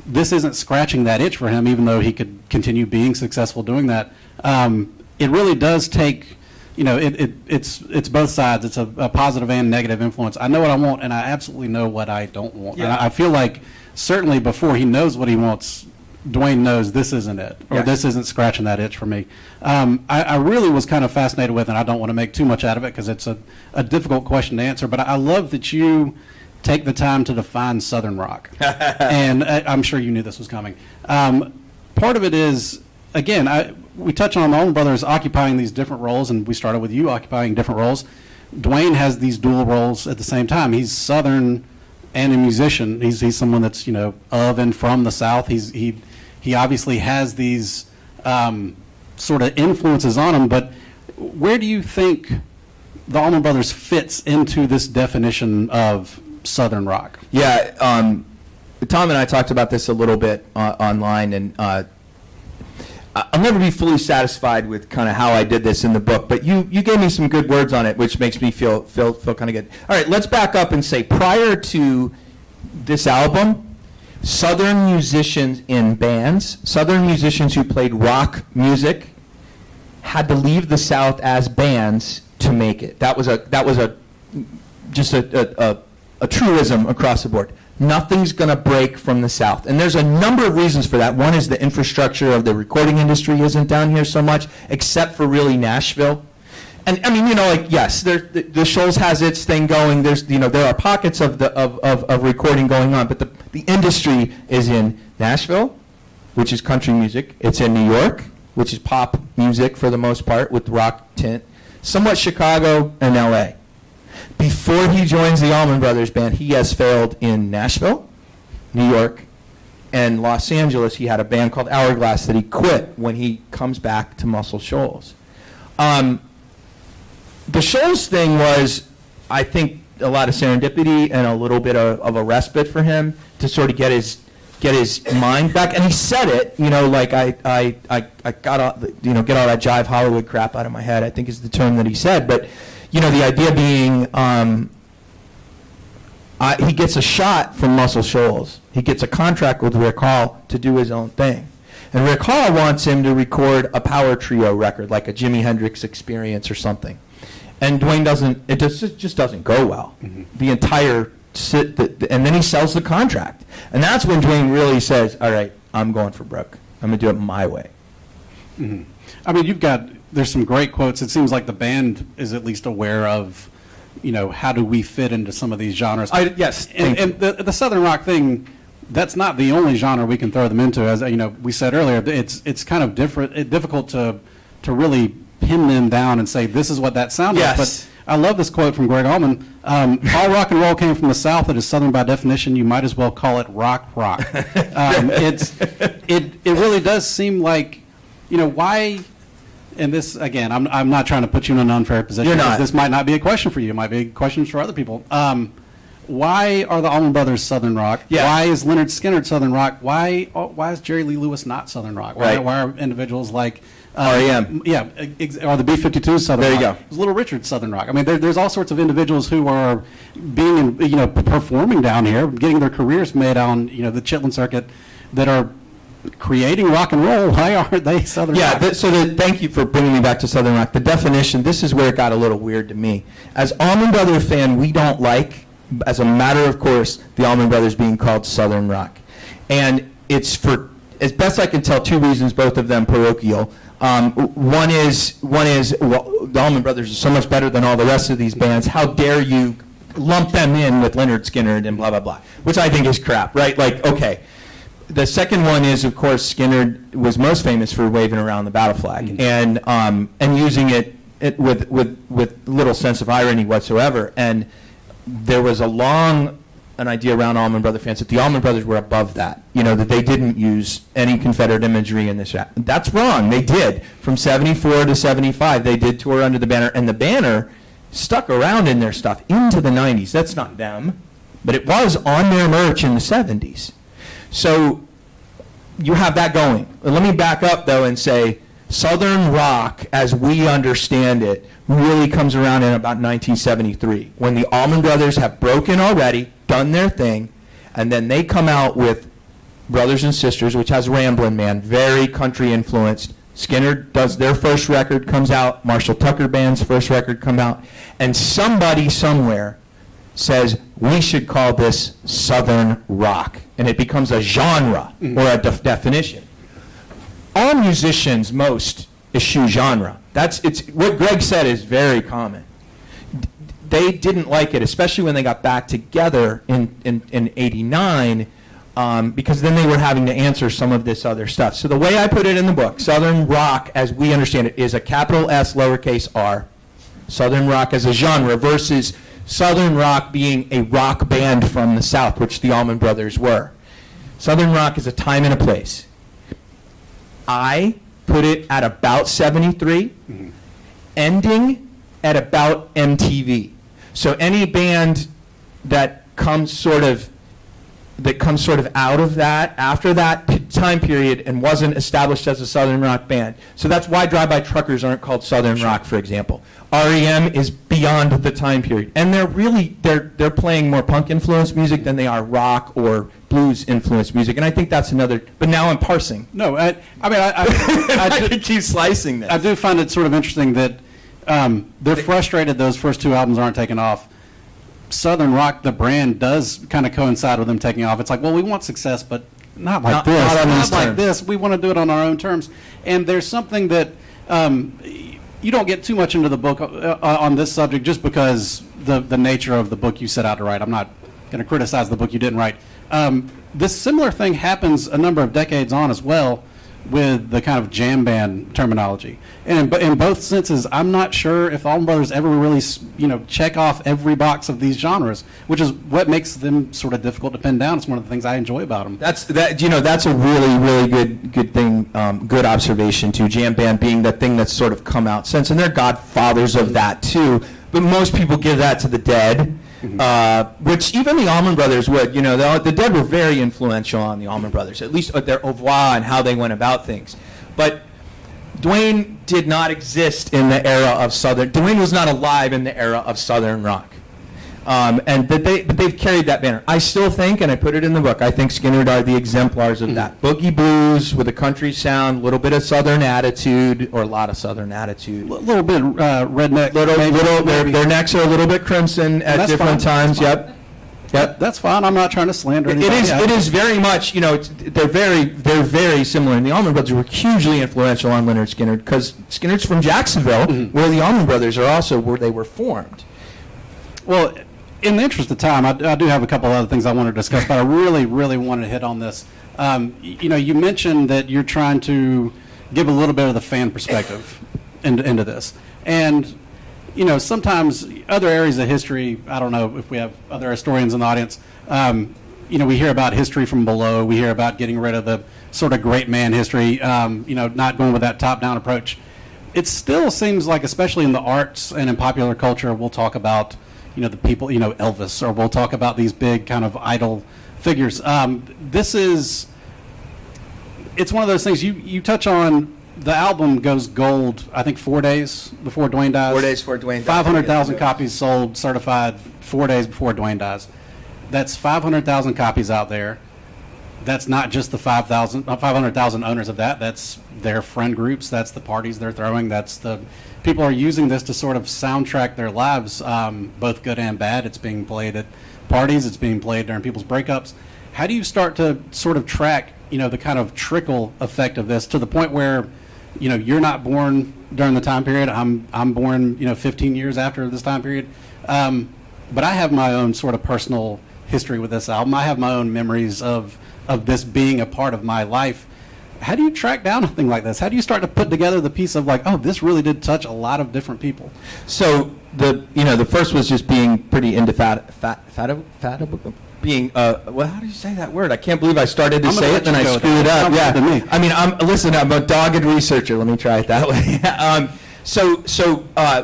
this isn't scratching that itch for him, even though he could continue being successful doing that. It really does take... it's both sides. It's a positive and negative influence. I know what I want, and I absolutely know what I don't want. Yeah. And I feel like certainly before he knows what he wants, Duane knows this isn't it, or this isn't scratching that itch for me. I really was kind of fascinated with, and I don't want to make too much out of it because it's a difficult question to answer, but I love that you take the time to define Southern rock. And I'm sure you knew this was coming. Part of it is, again, we touch on the Allman Brothers occupying these different roles, and we started with you occupying different roles. Duane has these dual roles at the same time. He's Southern and a musician. He's someone that's of and from the South. He obviously has these sort of influences on him. But where do you think the Allman Brothers fits into this definition of Southern rock. Yeah, Tom and I talked about this a little bit online, and I'll never be fully satisfied with kind of how I did this in the book, but you gave me some good words on it, which makes me feel kind of good. All right, let's back up and say prior to this album, Southern musicians in bands, Southern musicians who played rock music, had to leave the South as bands to make it. That was just a truism across the board. Nothing's going to break from the South. And there's a number of reasons for that. One is the infrastructure of the recording industry isn't down here so much, except for really Nashville. And I mean, yes, the Shoals has its thing going. There are pockets of recording going on, but the industry is in Nashville, which is country music. It's in New York, which is pop music for the most part with rock tint. Somewhat Chicago and LA. Before he joins the Allman Brothers Band, he has failed in Nashville, New York, and Los Angeles. He had a band called Hourglass that he quit when he comes back to Muscle Shoals. The Shoals thing was, I think, a lot of serendipity and a little bit of a respite for him to sort of get his mind back. And he said it, I got all, get all that jive Hollywood crap out of my head, I think is the term that he said. But the idea being, he gets a shot from Muscle Shoals. He gets a contract with Rick Hall to do his own thing. And Rick Hall wants him to record a power trio record, like a Jimi Hendrix Experience or something. And Duane it just doesn't go well. Mm-hmm. The entire, and then he sells the contract. And that's when Duane really says, all right, I'm going for broke. I'm going to do it my way. Mm-hmm. I mean, there's some great quotes. It seems like the band is at least aware of, how do we fit into some of these genres. Yes. And the Southern rock thing, that's not the only genre we can throw them into. As we said earlier, it's kind of difficult to really pin them down and say this is what that sounds like. But I love this quote from Greg Allman. All rock and roll came from the South. It is Southern by definition. You might as well call it rock. It really does seem like, why. And this, again, I'm not trying to put you in an unfair position. You're not. This might not be a question for you. It might be questions for other people. Why are the Allman Brothers Southern rock? Yeah. Why is Leonard Skinner Southern rock? Why is Jerry Lee Lewis not Southern rock? Why are individuals like R.E.M. Or the B-52 Southern there rock? You go. There's Little Richard Southern rock. I mean, there's all sorts of individuals who are being, performing down here, getting their careers made on, the Chitlin circuit, that are creating rock and roll. Why aren't they Southern rock? Thank you for bringing me back to Southern rock. The definition, this is where it got a little weird to me. As Allman Brothers fan, we don't like, as a matter of course, the Allman Brothers being called Southern rock. And it's for, as best I can tell, two reasons, both of them parochial. One is the Allman Brothers are so much better than all the rest of these bands. How dare you lump them in with Leonard Skinner and blah, blah, blah, which I think is crap, right? Like, okay. The second one is, of course, Skinner was most famous for waving around the battle flag and using it with little sense of irony whatsoever. And there was an idea around Allman Brothers fans that the Allman Brothers were above that, that they didn't use any Confederate imagery in this. That's wrong. They did. From 74 to 75, they did tour under the banner, and the banner stuck around in their stuff into the 90s. That's not them, but it was on their merch in the 70s. So you have that going. Let me back up, though, and say Southern rock, as we understand it, really comes around in about 1973, when the Allman Brothers have broken already, done their thing, and then they come out with Brothers and Sisters, which has Ramblin' Man, very country influenced. Skinner does their first record, comes out. Marshall Tucker Band's first record come out. And somebody somewhere says, we should call this Southern rock. And it becomes a genre or a definition. All musicians, most eschew genre. It's what Greg said is very common. They didn't like it, especially when they got back together in 89, because then they were having to answer some of this other stuff. So the way I put it in the book, Southern rock, as we understand it, is a capital S, lowercase r. Southern rock as a genre versus Southern rock being a rock band from the South, which the Allman Brothers were. Southern rock is a time and a place. I put it at about 73, ending at about MTV. So any band that comes sort of out of that, after that time period, and wasn't established as a Southern rock band. So that's why Drive-By Truckers aren't called Southern rock, for example. REM is beyond the time period. And they're playing more punk-influenced music than they are rock or blues-influenced music. And I think that's another, but now I'm parsing. No, I could keep slicing this. I do find it sort of interesting that they're frustrated those first two albums aren't taking off. Southern rock, the brand, does kind of coincide with them taking off. It's like, well, we want success, but not like this. Not like this. We want to do it on our own terms. And there's something that you don't get too much into the book on this subject just because the nature of the book you set out to write. I'm not going to criticize the book you didn't write. This similar thing happens a number of decades on as well with the kind of jam band terminology. And in both senses, I'm not sure if the Allman Brothers ever really, check off every box of these genres, which is what makes them sort of difficult to pin down. It's one of the things I enjoy about them. That's a really, really good thing, good observation too. Jam band being the thing that's sort of come out since, and they're godfathers of that too. But most people give that to the Dead. Which even the Allman Brothers would. The Dead were very influential on the Allman Brothers, at least their au revoir and how they went about things. But Duane did not exist in the era of Southern. Duane was not alive in the era of Southern rock. But they've carried that banner. I still think, and I put it in the book, I think Skinner are the exemplars of that. Boogie blues with a country sound, a little bit of Southern attitude, or a lot of Southern attitude. A little bit redneck. Their necks are a little bit crimson at different times. Yep. That's fine. I'm not trying to slander anybody. It is very much, they're very similar. And the Allman Brothers were hugely influential on Lynyrd Skynyrd because Skynyrd's from Jacksonville, where the Allman Brothers are also where they were formed. Well, in the interest of time, I do have a couple other things I want to discuss, but I really, really wanted to hit on this. You mentioned that you're trying to give a little bit of the fan perspective into this. And, sometimes other areas of history, I don't know if we have other historians in the audience, we hear about history from below. We hear about getting rid of the sort of great man history, not going with that top-down approach. It still seems like, especially in the arts and in popular culture, we'll talk about the people, Elvis, or we'll talk about these big kind of idol figures. It's one of those things you touch on. The album goes gold, I think, 4 days before Duane dies. 4 days before Duane dies. 500,000 copies sold, certified 4 days before Duane dies. That's 500,000 copies out there. That's not just the 500,000 owners of that. That's their friend groups. That's the parties they're throwing. That's the people are using this to sort of soundtrack their lives, both good and bad. It's being played at parties. It's being played during people's breakups. How do you start to sort of track, the kind of trickle effect of this to the point where, you're not born during the time period. I'm born, 15 years after this time period. But I have my own sort of personal history with this album. I have my own memories of this being a part of my life. How do you track down a thing like this? How do you start to put together the piece of like, oh, this really did touch a lot of different people? So the first was just being pretty being well, how do you say that word? I can't believe I started to say it and I screwed it up. Yeah, I mean, I'm a dogged researcher. Let me try it that way.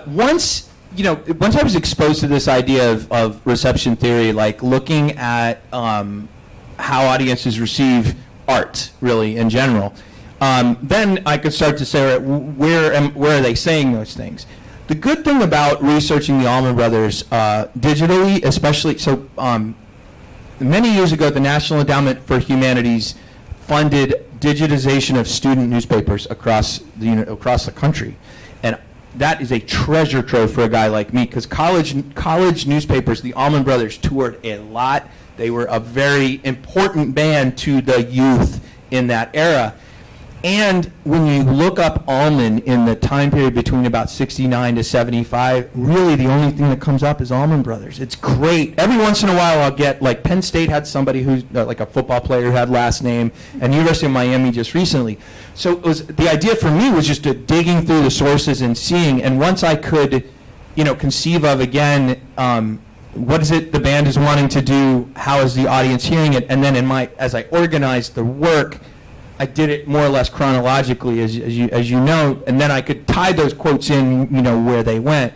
Once I was exposed to this idea of reception theory, like looking at how audiences receive art, really, in general, then I could start to say, where are they saying those things? The good thing about researching the Allman Brothers digitally, especially, many years ago, the National Endowment for Humanities funded digitization of student newspapers across the country. And that is a treasure trove for a guy like me, because college newspapers, the Allman Brothers toured a lot. They were a very important band to the youth in that era. And when you look up Allman in the time period between about 69 to 75, really the only thing that comes up is Allman Brothers. It's great. Every once in a while I'll get, like Penn State had somebody who's like a football player who had last name, and University of Miami just recently. So it was, the idea for me was just digging through the sources and seeing, and once I could, conceive of, again, what is it the band is wanting to do, how is the audience hearing it, and then as I organized the work, I did it more or less chronologically, as you know, and then I could tie those quotes in, where they went.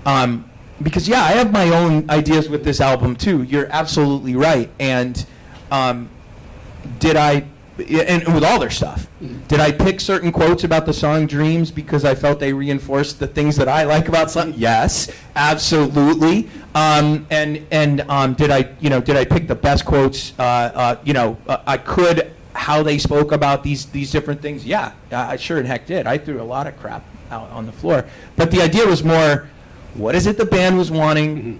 Because I have my own ideas with this album too. You're absolutely right. And did I, and with all their stuff, did I pick certain quotes about the song Dreams because I felt they reinforced the things that I like about something? Yes, absolutely. And did I pick the best quotes? I could, how they spoke about these different things. Yeah, I sure in heck did. I threw a lot of crap out on the floor. But the idea was more, what is it the band was wanting?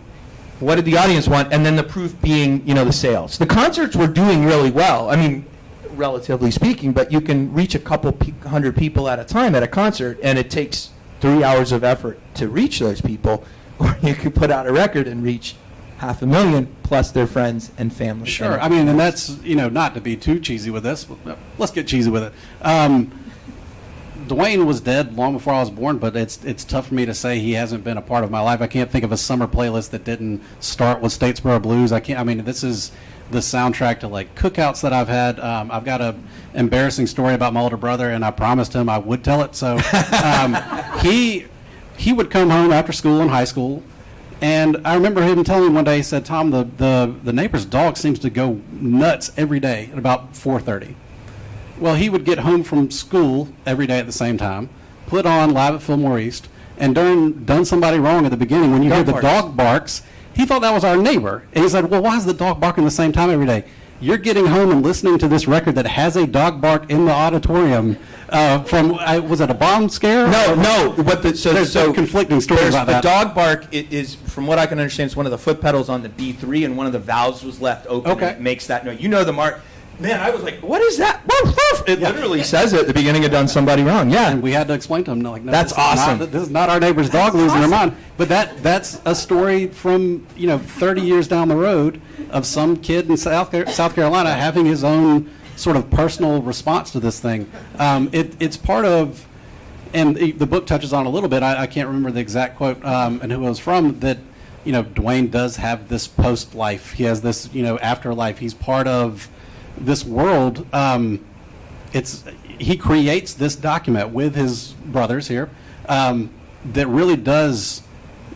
What did the audience want? And then the proof being, the sales. The concerts were doing really well. I mean, relatively speaking, but you can reach a couple hundred people at a time at a concert, and it takes 3 hours of effort to reach those people. Or you could put out a record and reach 500,000 plus their friends and family. Sure. I mean, and that's, not to be too cheesy with this. Let's get cheesy with it. Duane was dead long before I was born, but it's tough for me to say he hasn't been a part of my life. I can't think of a summer playlist that didn't start with Statesboro Blues. This is the soundtrack to like cookouts that I've had. I've got a embarrassing story about my older brother, and I promised him I would tell it. So he would come home after school in high school, and I remember him telling me one day, he said, "Tom, the neighbor's dog seems to go nuts every day at about 4:30. Well, he would get home from school every day at the same time, put on Live at Fillmore East, and during Done Somebody Wrong at the beginning, when you hear the dog barks, he thought that was our neighbor. And he said, well, why is the dog barking the same time every day? You're getting home and listening to this record that has a dog bark in the auditorium was it a bomb scare? No. There's some conflicting stories about that. The dog bark is, from what I can understand, it's one of the foot pedals on the B3, and one of the valves was left open. Okay. And it makes that noise. The mark. Man, I was like, what is that? Woof, woof. It literally says it at the beginning of Done Somebody Wrong. Yeah. And we had to explain to him, no, that's awesome. This is not our neighbor's dog losing their mind. But that's a story from, 30 years down the road of some kid in South Carolina having his own sort of personal response to this thing. It's part of, and the book touches on a little bit, I can't remember the exact quote and who it was from, that, Duane does have this post-life. He has this, afterlife. He's part of this world. He creates this document with his brothers here that really does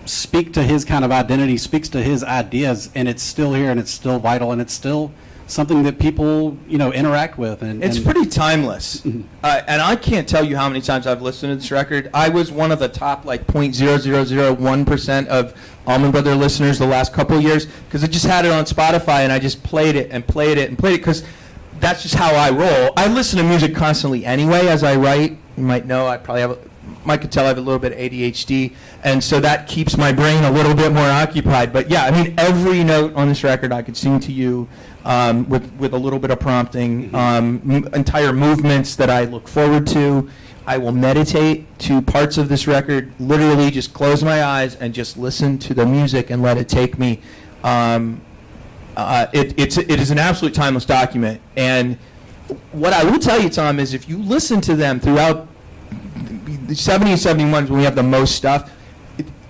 speak to his kind of identity, speaks to his ideas, and it's still here, and it's still vital, and it's still something that people interact with. And it's pretty timeless. And I can't tell you how many times I've listened to this record. I was one of the top 0.0001% of Allman Brothers listeners the last couple of years, because I just had it on Spotify and I just played it because that's just how I roll. I listen to music constantly anyway as I write. You might know I probably could tell I have a little bit of ADHD, and so that keeps my brain a little bit more occupied. But yeah, every note on this record I could sing to you with a little bit of prompting, entire movements that I look forward to. I will meditate to parts of this record, literally just close my eyes and just listen to the music and let it take me. It is an absolute timeless document. And what I will tell you, Tom, is if you listen to them throughout the 70s, 71s, when we have the most stuff,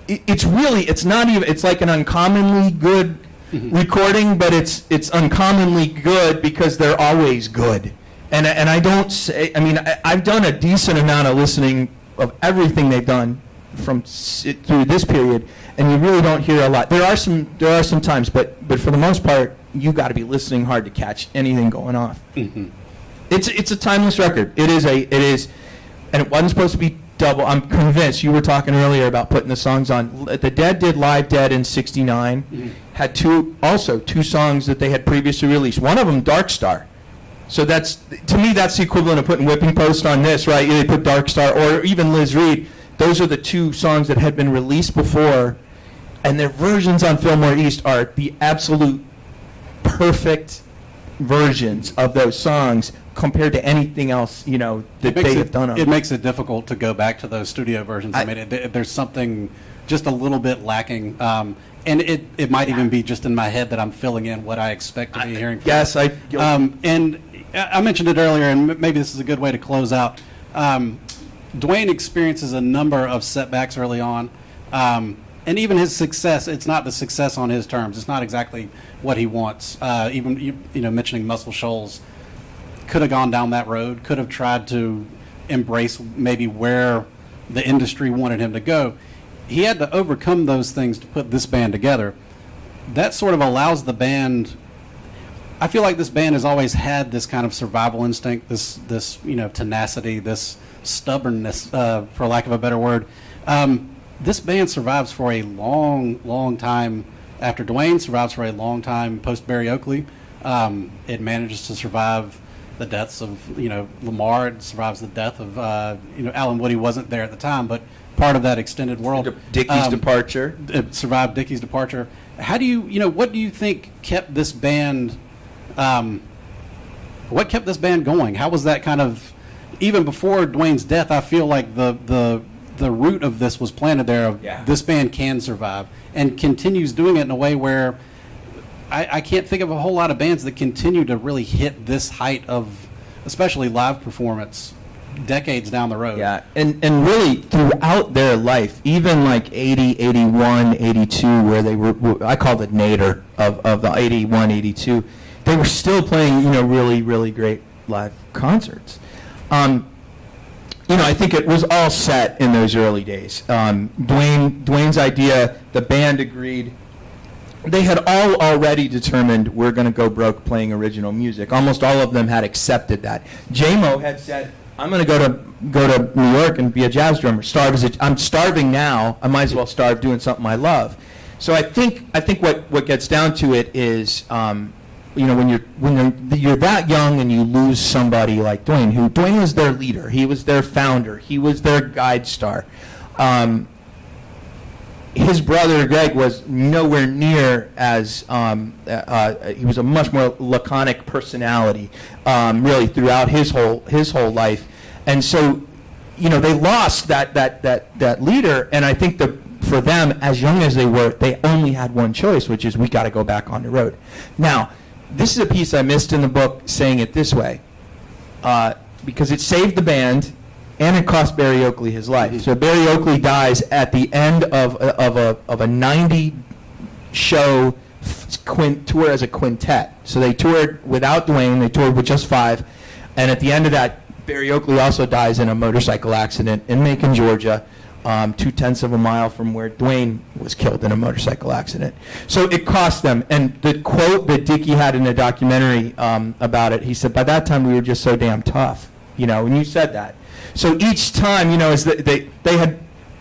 it's like an uncommonly good recording, but it's uncommonly good because they're always good. And I don't say, I've done a decent amount of listening of everything they've done through this period, and you really don't hear a lot. There are some times, but for the most part, you got to be listening hard to catch anything going off. Mm-hmm. It's a timeless record. It is, and it wasn't supposed to be double. I'm convinced. You were talking earlier about putting the songs on. The Dead did Live Dead in '69. Mm-hmm. Had two songs that they had previously released. One of them, Dark Star. So to me, that's the equivalent of putting Whipping Post on this, right? They put Dark Star, or even Liz Reed. Those are the two songs that had been released before, and their versions on Fillmore East are the absolute perfect versions of those songs compared to anything else, that they have done on. It makes it difficult to go back to those studio versions. There's something just a little bit lacking. And it might even be just in my head that I'm filling in what I expect to be hearing from Yes, and I mentioned it earlier, and maybe this is a good way to close out. Duane experiences a number of setbacks early on, and even his success, it's not the success on his terms. It's not exactly what he wants. Even mentioning Muscle Shoals, could have gone down that road, could have tried to embrace maybe where the industry wanted him to go. he had to overcome those things to put this band together. That sort of allows the band. I feel like this band has always had this kind of survival instinct, this tenacity, this stubbornness, for lack of a better word. This band survives for a long, long time. After Duane survives for a long time post Barry Oakley, it manages to survive the deaths of Lamar. It survives the death of Alan Woody wasn't there at the time, but part of that extended world. Dickie's departure. It survived Dickie's departure. How do what do you think kept this band? What kept this band going? How was that kind of, even before Duane's death? I feel like the root of this was planted there. This band can survive and continues doing it in a way where I can't think of a whole lot of bands that continue to really hit this height of, especially live performance, decades down the road. Yeah, and really throughout their life, even like 80, 81, 82, where they were, I call it nadir of the 81, 82, they were still playing, really, really great live concerts. I think it was all set in those early days. Duane's idea, the band agreed. They had all already determined we're going to go broke playing original music. Almost all of them had accepted that. J-Mo had said, I'm going to go to New York and be a jazz drummer. I'm starving now. I might as well starve doing something I love. So I think what gets down to it is, when you're that young and you lose somebody like Duane, Duane was their leader, he was their founder, he was their guide star. His brother Greg was nowhere near as he was a much more laconic personality, really throughout his whole life, and so they lost that leader, and I think for them, as young as they were, they only had one choice, which is we got to go back on the road. Now, this is a piece I missed in the book, saying it this way, because it saved the band and it cost Barry Oakley his life. So Barry Oakley dies at the end of a 90-show tour as a quintet. So they toured without Duane, they toured with just 5, and at the end of that, Barry Oakley also dies in a motorcycle accident in Macon, Georgia, 2/10 of a mile from where Duane was killed in a motorcycle accident. So it cost them. And the quote that Dickie had in a documentary about it, he said, by that time we were just so damn tough, and you said that. So each time, as they had,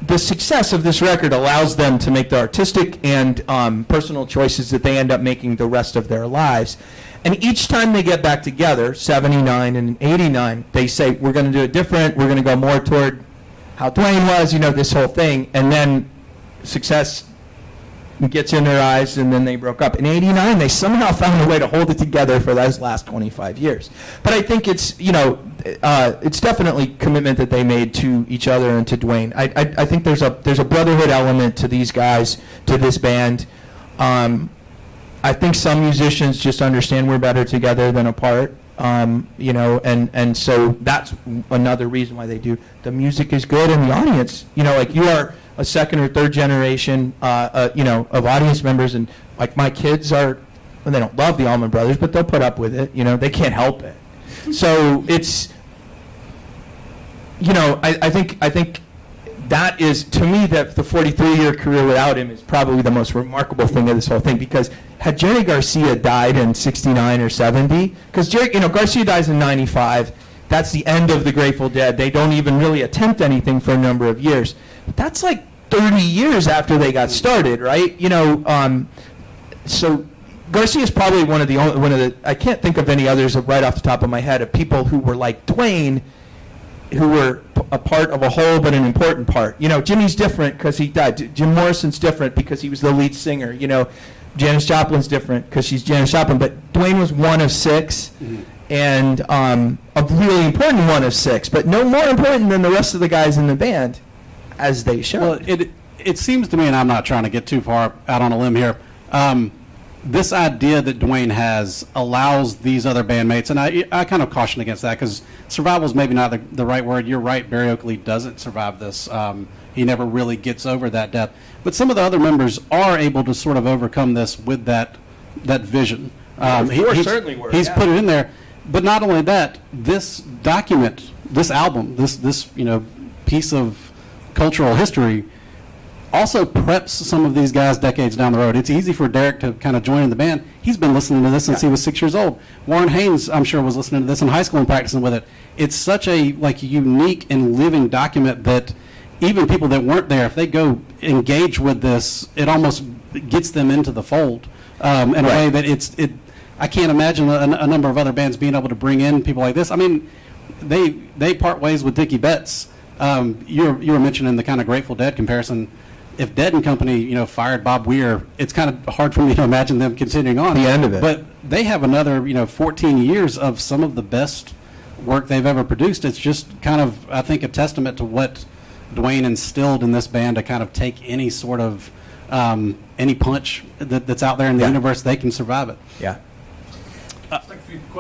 the success of this record allows them to make the artistic and personal choices that they end up making the rest of their lives. And each time they get back together, 79 and 89, they say, we're going to do it different, we're going to go more toward how Duane was, this whole thing, and then success gets in their eyes, and then they broke up. In 89, they somehow found a way to hold it together for those last 25 years. But I think it's, it's definitely commitment that they made to each other and to Duane. I think there's a brotherhood element to these guys, to this band. I think some musicians just understand we're better together than apart. And so that's another reason why they do. The music is good, and the audience, like you are a second or third generation, of audience members, and like my kids are, well, they don't love the Allman Brothers, but they'll put up with it. They can't help it. So it's, I think that is, to me, that the 43-year career without him is probably the most remarkable thing of this whole thing, because had Jerry Garcia died in 69 or 70, because Garcia dies in 95, that's the end of the Grateful Dead. They don't even really attempt anything for a number of years. But that's like 30 years after they got started, right? So Garcia is probably one of the, I can't think of any others right off the top of my head, of people who were like Duane, who were a part of a whole but an important part. Jimmy's different because he died. Jim Morrison's different because he was the lead singer. Janis Joplin's different because she's Janis Joplin. But Duane was one of 6, and a really important one of 6, but no more important than the rest of the guys in the band, as they showed. Well, it seems to me, and I'm not trying to get too far out on a limb here, this idea that Duane has allows these other bandmates, and I kind of caution against that, because survival is maybe not the right word. You're right, Barry Oakley doesn't survive this. He never really gets over that death. But some of the other members are able to sort of overcome this with that vision. Certainly were. He's put it in there. But not only that, this document, this album, this piece of cultural history also preps some of these guys decades down the road. It's easy for Derek to kind of join in the band. He's been listening to this since he was 6 years old. Warren Haynes, I'm sure, was listening to this in high school and practicing with it. It's such a unique and living document that even people that weren't there, if they go engage with this, it almost gets them into the fold in a way that I can't imagine a number of other bands being able to bring in people like this. I mean, they part ways with Dickie Betts. You were mentioning the kind of Grateful Dead comparison. If Dead and Company, fired Bob Weir, it's kind of hard for me to imagine them continuing on. The end of it. But they have another, 14 years of some of the best work they've ever produced. It's just kind of, I think, a testament to what Duane instilled in this band to kind of take any sort of, any punch that's out there in the universe, they can survive it. Yeah.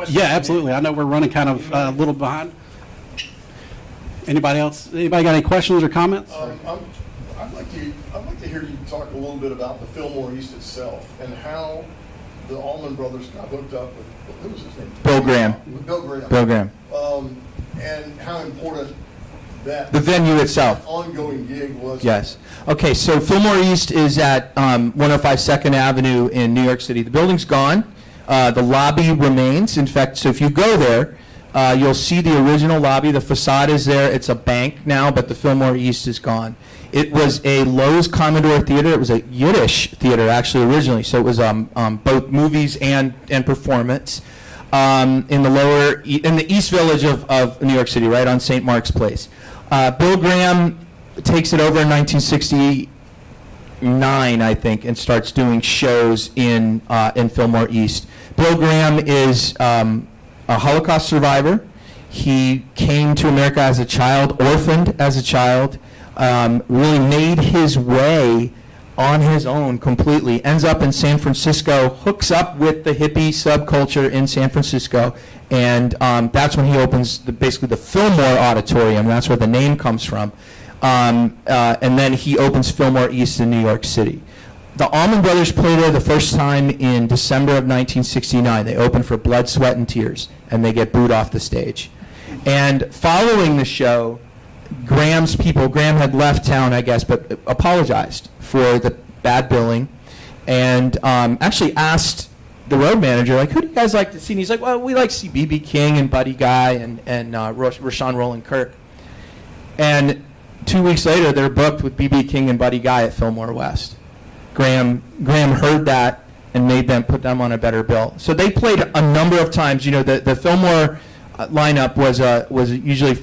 Yeah, absolutely. I know we're running kind of a little behind. Anybody else? Anybody got any questions or comments? I'd like to hear you talk a little bit about the Fillmore East itself and how the Allman Brothers got hooked up with, who was his name? Bill Graham. With Bill Graham. Bill Graham. And how important that The venue itself. ongoing gig was. Yes. Okay, so Fillmore East is at 105 2nd Avenue in New York City. The building's gone. The lobby remains. In fact, so if you go there, you'll see the original lobby. The facade is there. It's a bank now, but the Fillmore East is gone. It was a Lowe's Commodore Theater. It was a Yiddish theater, actually, originally. So it was both movies and performance in the East Village of New York City, right on St. Mark's Place. Bill Graham takes it over in 1969, I think, and starts doing shows in Fillmore East. Bill Graham is a Holocaust survivor. He came to America as a child, orphaned as a child, really made his way on his own completely, ends up in San Francisco, hooks up with the hippie subculture in San Francisco, and that's when he opens basically the Fillmore Auditorium. That's where the name comes from. And then he opens Fillmore East in New York City. The Allman Brothers played there the first time in December of 1969. They opened for Blood, Sweat, and Tears, and they get booed off the stage. And following the show, Graham had left town, I guess, but apologized for the bad billing, and actually asked the road manager, like, who do you guys like to see? And he's like, well, we like to see B.B. King and Buddy Guy and Rashawn Roland Kirk. And 2 weeks later, they're booked with B.B. King and Buddy Guy at Fillmore West. Graham heard that and made them put them on a better bill. So they played a number of times. The Fillmore lineup was usually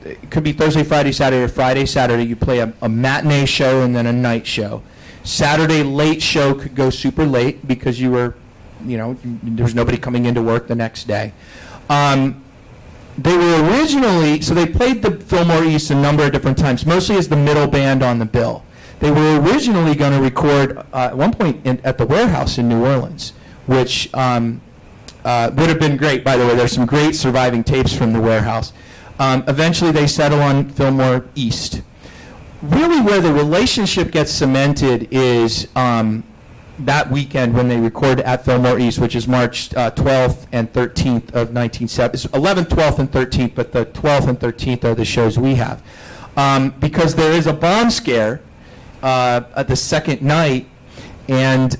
it could be Thursday, Friday, Saturday, or Friday, Saturday. You play a matinee show and then a night show. Saturday late show could go super late because there was nobody coming into work the next day. They were originally, so they played the Fillmore East a number of different times, mostly as the middle band on the bill. They were originally going to record at one point at the Warehouse in New Orleans, which would have been great, by the way. There's some great surviving tapes from the Warehouse. Eventually they settle on Fillmore East. Really where the relationship gets cemented is that weekend when they record at Fillmore East, which is March 12th and 13th of 1970. It's 11th, 12th, and 13th, but the 12th and 13th are the shows we have. Because there is a bomb scare at the second night, and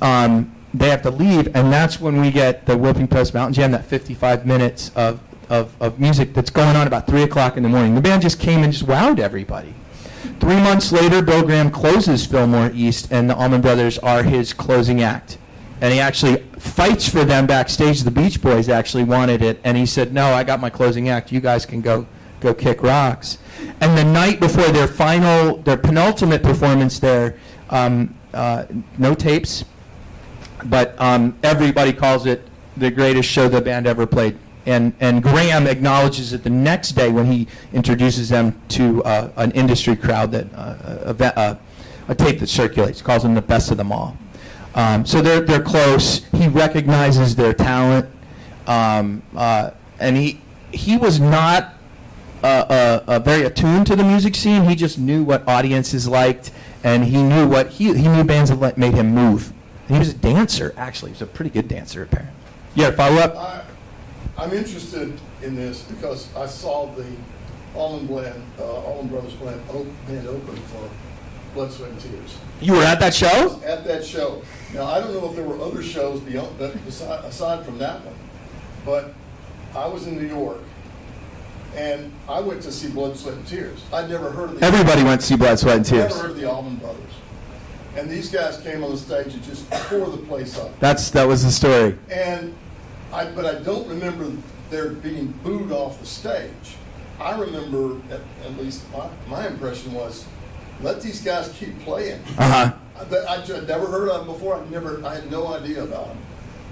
they have to leave, and that's when we get the Whipping Post Mountain Jam, that 55 minutes of music that's going on about 3 o'clock in the morning. The band just came and just wowed everybody. 3 months later, Bill Graham closes Fillmore East, and the Allman Brothers are his closing act. And he actually fights for them backstage. The Beach Boys actually wanted it, and he said, no, I got my closing act. You guys can go kick rocks. And the night before their penultimate performance there, no tapes, but everybody calls it the greatest show the band ever played. And Graham acknowledges it the next day when he introduces them to an industry crowd, a tape that circulates, calls them the best of them all. So they're close. He recognizes their talent, and he was not very attuned to the music scene. He just knew what audiences liked, and he knew he knew bands that made him move. And he was a dancer, actually. He was a pretty good dancer, apparently. Yeah, follow up. I'm interested in this because I saw the Allman Brothers Band open for Blood, Sweat, and Tears. You were at that show? At that show. Now, I don't know if there were other shows beyond that, aside from that one, but I was in New York, and I went to see Blood, Sweat, and Tears. I'd never heard of the Everybody went to see Blood, Sweat, and Tears. Never heard of the Allman Brothers. And these guys came on the stage and just tore the place up. That was the story. But I don't remember there being booed off the stage. I remember, at least my impression was, let these guys keep playing. Uh-huh. I'd never heard of them before. I had no idea about them.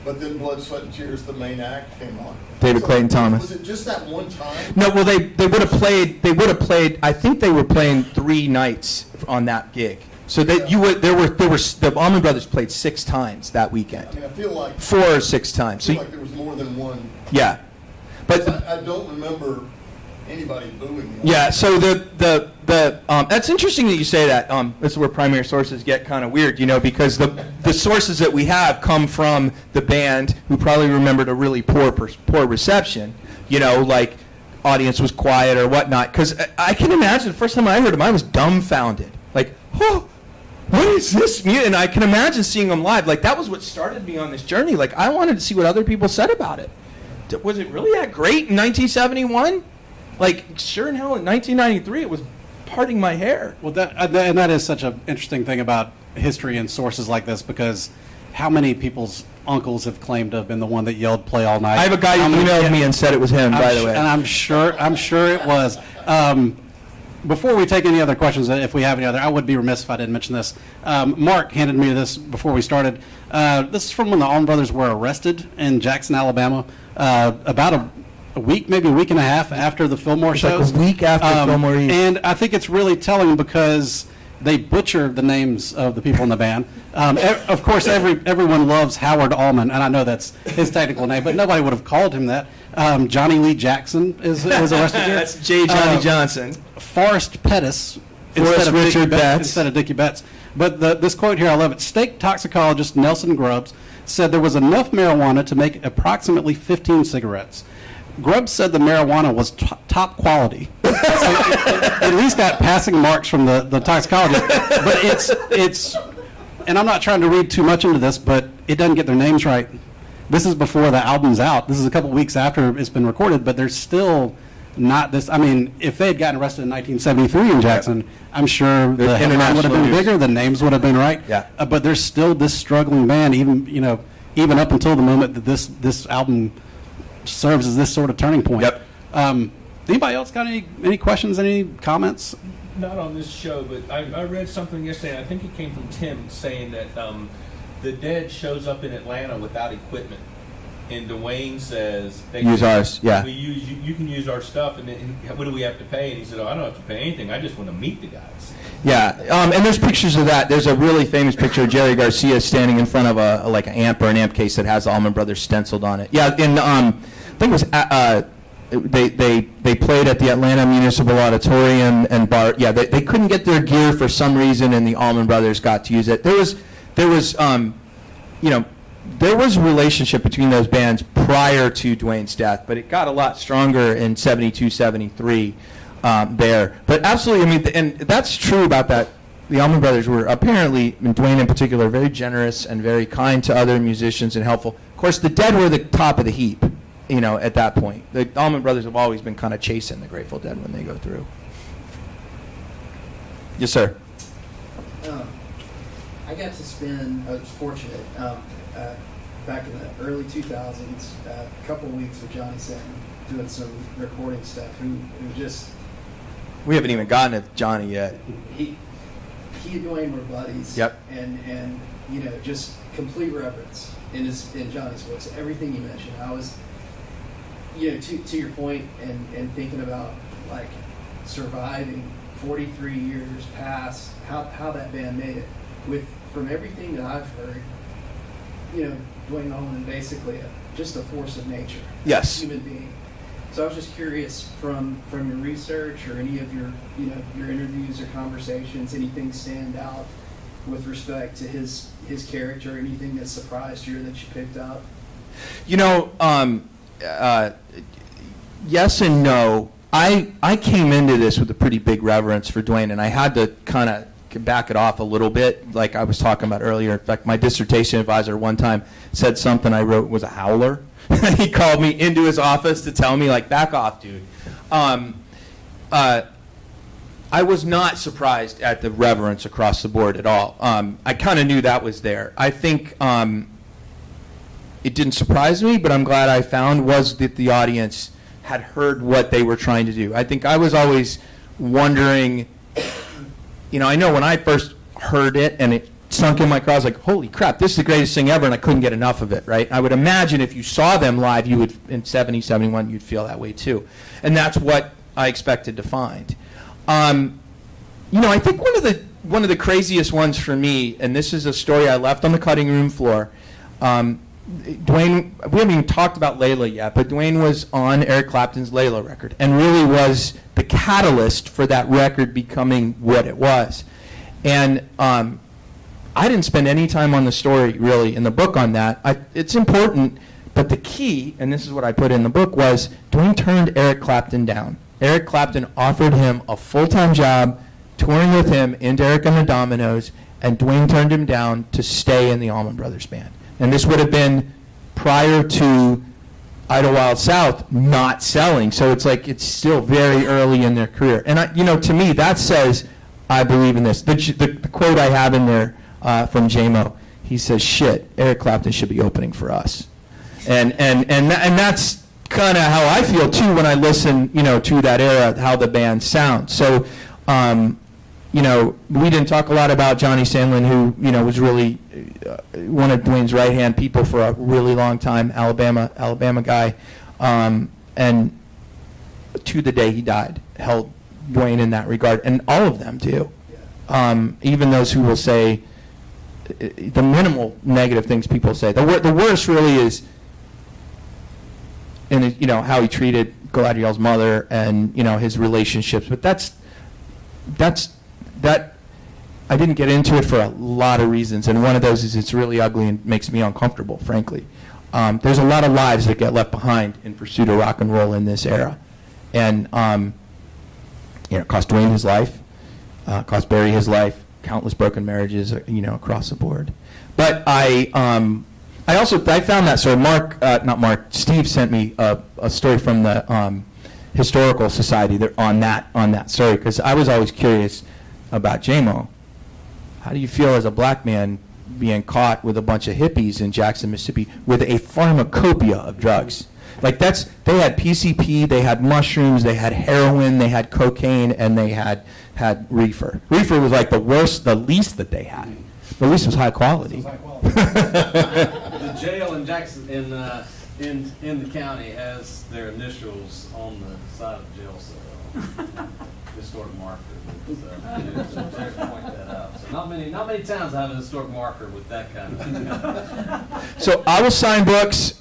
But then Blood, Sweat, and Tears, the main act, came on. David Clayton Thomas. Was it just that one time? No, well, they would have played. I think they were playing 3 nights on that gig. So that the Allman Brothers played 6 times that weekend. I mean, I feel like 4 or 6 times. I feel like there was more than one. Yeah, but I don't remember anybody booing me. yeah. So that's interesting that you say that. This is where primary sources get kind of weird, because the sources that we have come from the band, who probably remembered a really poor reception. Like audience was quiet or whatnot. Because I can imagine the first time I heard them, I was dumbfounded. Like, oh. What is this? And I can imagine seeing them live. Like, that was what started me on this journey. Like, I wanted to see what other people said about it. Was it really that great in 1971? Like, sure in hell, in 1993, it was parting my hair. Well, that is such an interesting thing about history and sources like this, because how many people's uncles have claimed to have been the one that yelled "Play All Night"? I have a guy who emailed me and said it was him, by the way. And I'm sure it was. Before we take any other questions, if we have any other, I would be remiss if I didn't mention this. Mark handed me this before we started. This is from when the Allman Brothers were arrested in Jackson, Alabama, about a week, maybe a week and a half after the Fillmore shows. Like a week after Fillmore East. And I think it's really telling because they butcher the names of the people in the band. Of course, everyone loves Howard Allman, and I know that's his technical name, but nobody would have called him that. Johnny Lee Jackson was arrested here. That's J. Johnny Johnson. Forrest Pettis Forrest Richard Betts. instead of Dickie Betts. But this quote here, I love it. State toxicologist Nelson Grubbs said there was enough marijuana to make approximately 15 cigarettes. Grubbs said the marijuana was top quality. So at least got passing marks from the toxicologist. But it's, and I'm not trying to read too much into this, but it doesn't get their names right. This is before the album's out. This is a couple weeks after it's been recorded, but there's still not this. I mean, if they had gotten arrested in 1973 in Jackson, I'm sure the headline would have been bigger, the names would have been right. Yeah. But there's still this struggling band, even up until the moment that this album serves as this sort of turning point. Yep. Anybody else got any questions, any comments? Not on this show, but I read something yesterday, and I think it came from Tim, saying that the Dead shows up in Atlanta without equipment. And Duane says, Use ours, yeah. You can use our stuff, and then what do we have to pay? And he said, I don't have to pay anything. I just want to meet the guys. Yeah, and there's pictures of that. There's a really famous picture of Jerry Garcia standing in front of an amp or an amp case that has the Allman Brothers stenciled on it. Yeah, and I think it was they played at the Atlanta Municipal Auditorium and Bar. Yeah, they couldn't get their gear for some reason, and the Allman Brothers got to use it. There was a relationship between those bands prior to Duane's death, but it got a lot stronger in 72, 73 there. But absolutely, I mean, and that's true about that. The Allman Brothers were apparently, and Duane in particular, very generous and very kind to other musicians and helpful. Of course, the Dead were the top of the heap, at that point. The Allman Brothers have always been kind of chasing the Grateful Dead when they go through. Yes, sir. I got to spend, I was fortunate, back in the early 2000s, a couple of weeks with Johnny Sutton doing some recording stuff, who just... We haven't even gotten to Johnny yet. He and Duane were buddies. Yep. And just complete reverence in Johnny's voice. Everything you mentioned, I was, to your point, and thinking about, like, surviving 43 years past, how that band made it. From everything that I've heard, Duane Allman basically just a force of nature. Yes. A human being. So I was just curious from your research or any of your your interviews or conversations, anything stand out with respect to his character, anything that surprised you or that you picked up? Yes and no. I came into this with a pretty big reverence for Duane, and I had to kind of can back it off a little bit, like I was talking about earlier. In fact, my dissertation advisor one time said something I wrote was a howler. He called me into his office to tell me, like, back off, dude. I was not surprised at the reverence across the board at all. I kind of knew that was there. I think it didn't surprise me, but I'm glad I found was that the audience had heard what they were trying to do. I think I was always wondering, I know when I first heard it and it sunk in my craw, I was like, holy crap, this is the greatest thing ever, and I couldn't get enough of it, right? I would imagine if you saw them live, you would, in 70, 71, you'd feel that way too. And that's what I expected to find. I think one of the craziest ones for me, and this is a story I left on the cutting room floor. Duane, we haven't even talked about Layla yet, but Duane was on Eric Clapton's Layla record and really was the catalyst for that record becoming what it was. And I didn't spend any time on the story really in the book on that. It's important, but the key, and this is what I put in the book, was Duane turned Eric Clapton down. Eric Clapton offered him a full-time job touring with him in Derek and the Dominoes, and Duane turned him down to stay in the Allman Brothers Band. And this would have been prior to Idlewild South not selling. So it's like it's still very early in their career. And, to me, that says I believe in this. The quote I have in there from JMO, he says, shit, Eric Clapton should be opening for us. And that's kind of how I feel, too, when I listen, to that era, how the band sounds. So, we didn't talk a lot about Johnny Sandlin, who, was really one of Duane's right-hand people for a really long time, Alabama guy, and to the day he died, held Duane in that regard, and all of them do. Even those who will say the minimal negative things people say. The worst really is, how he treated Galadriel's mother and, his relationships, but that I didn't get into it for a lot of reasons, and one of those is it's really ugly and makes me uncomfortable, frankly. There's a lot of lives that get left behind in pursuit of rock and roll in this era, and it cost Duane his life, cost Barry his life, countless broken marriages, across the board. But I found that story. Steve sent me a story from the Historical Society on that story, because I was always curious about JMO. How do you feel as a black man being caught with a bunch of hippies in Jackson, Mississippi with a pharmacopoeia of drugs? Like they had PCP, they had mushrooms, they had heroin, they had cocaine, and they had reefer. Reefer was like the least that they had. The least was high quality. The jail in Jackson in the county has their initials on the side of the jail cell. Historic marker. So just point that out. So not many towns have a historic marker with that kind of. So I will sign books.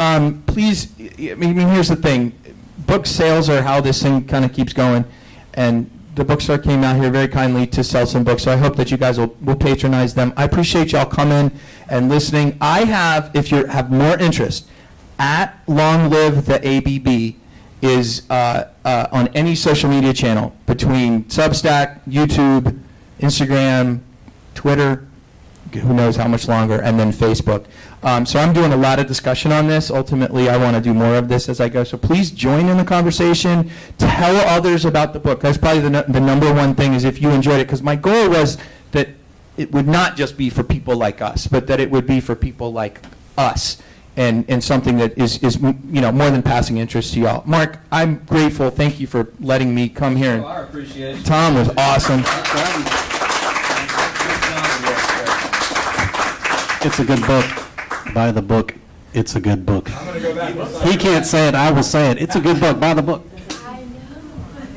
Please, here's the thing. Book sales are how this thing kind of keeps going, and the bookstore came out here very kindly to sell some books, so I hope that you guys will patronize them. I appreciate y'all coming and listening. I have, if you have more interest, at Long Live the ABB is on any social media channel between Substack, YouTube, Instagram, Twitter, who knows how much longer, and then Facebook. So I'm doing a lot of discussion on this. Ultimately, I want to do more of this as I go. So please join in the conversation. Tell others about the book. That's probably the number one thing, is if you enjoyed it. Because my goal was that it would not just be for people like us, but that it would be for people like us. And something that is more than passing interest to y'all. Mark, I'm grateful. Thank you for letting me come here. Well, I appreciate it. Tom was awesome. It's a good book. Buy the book. It's a good book. He can't say it. I will say it. It's a good book. Buy the book.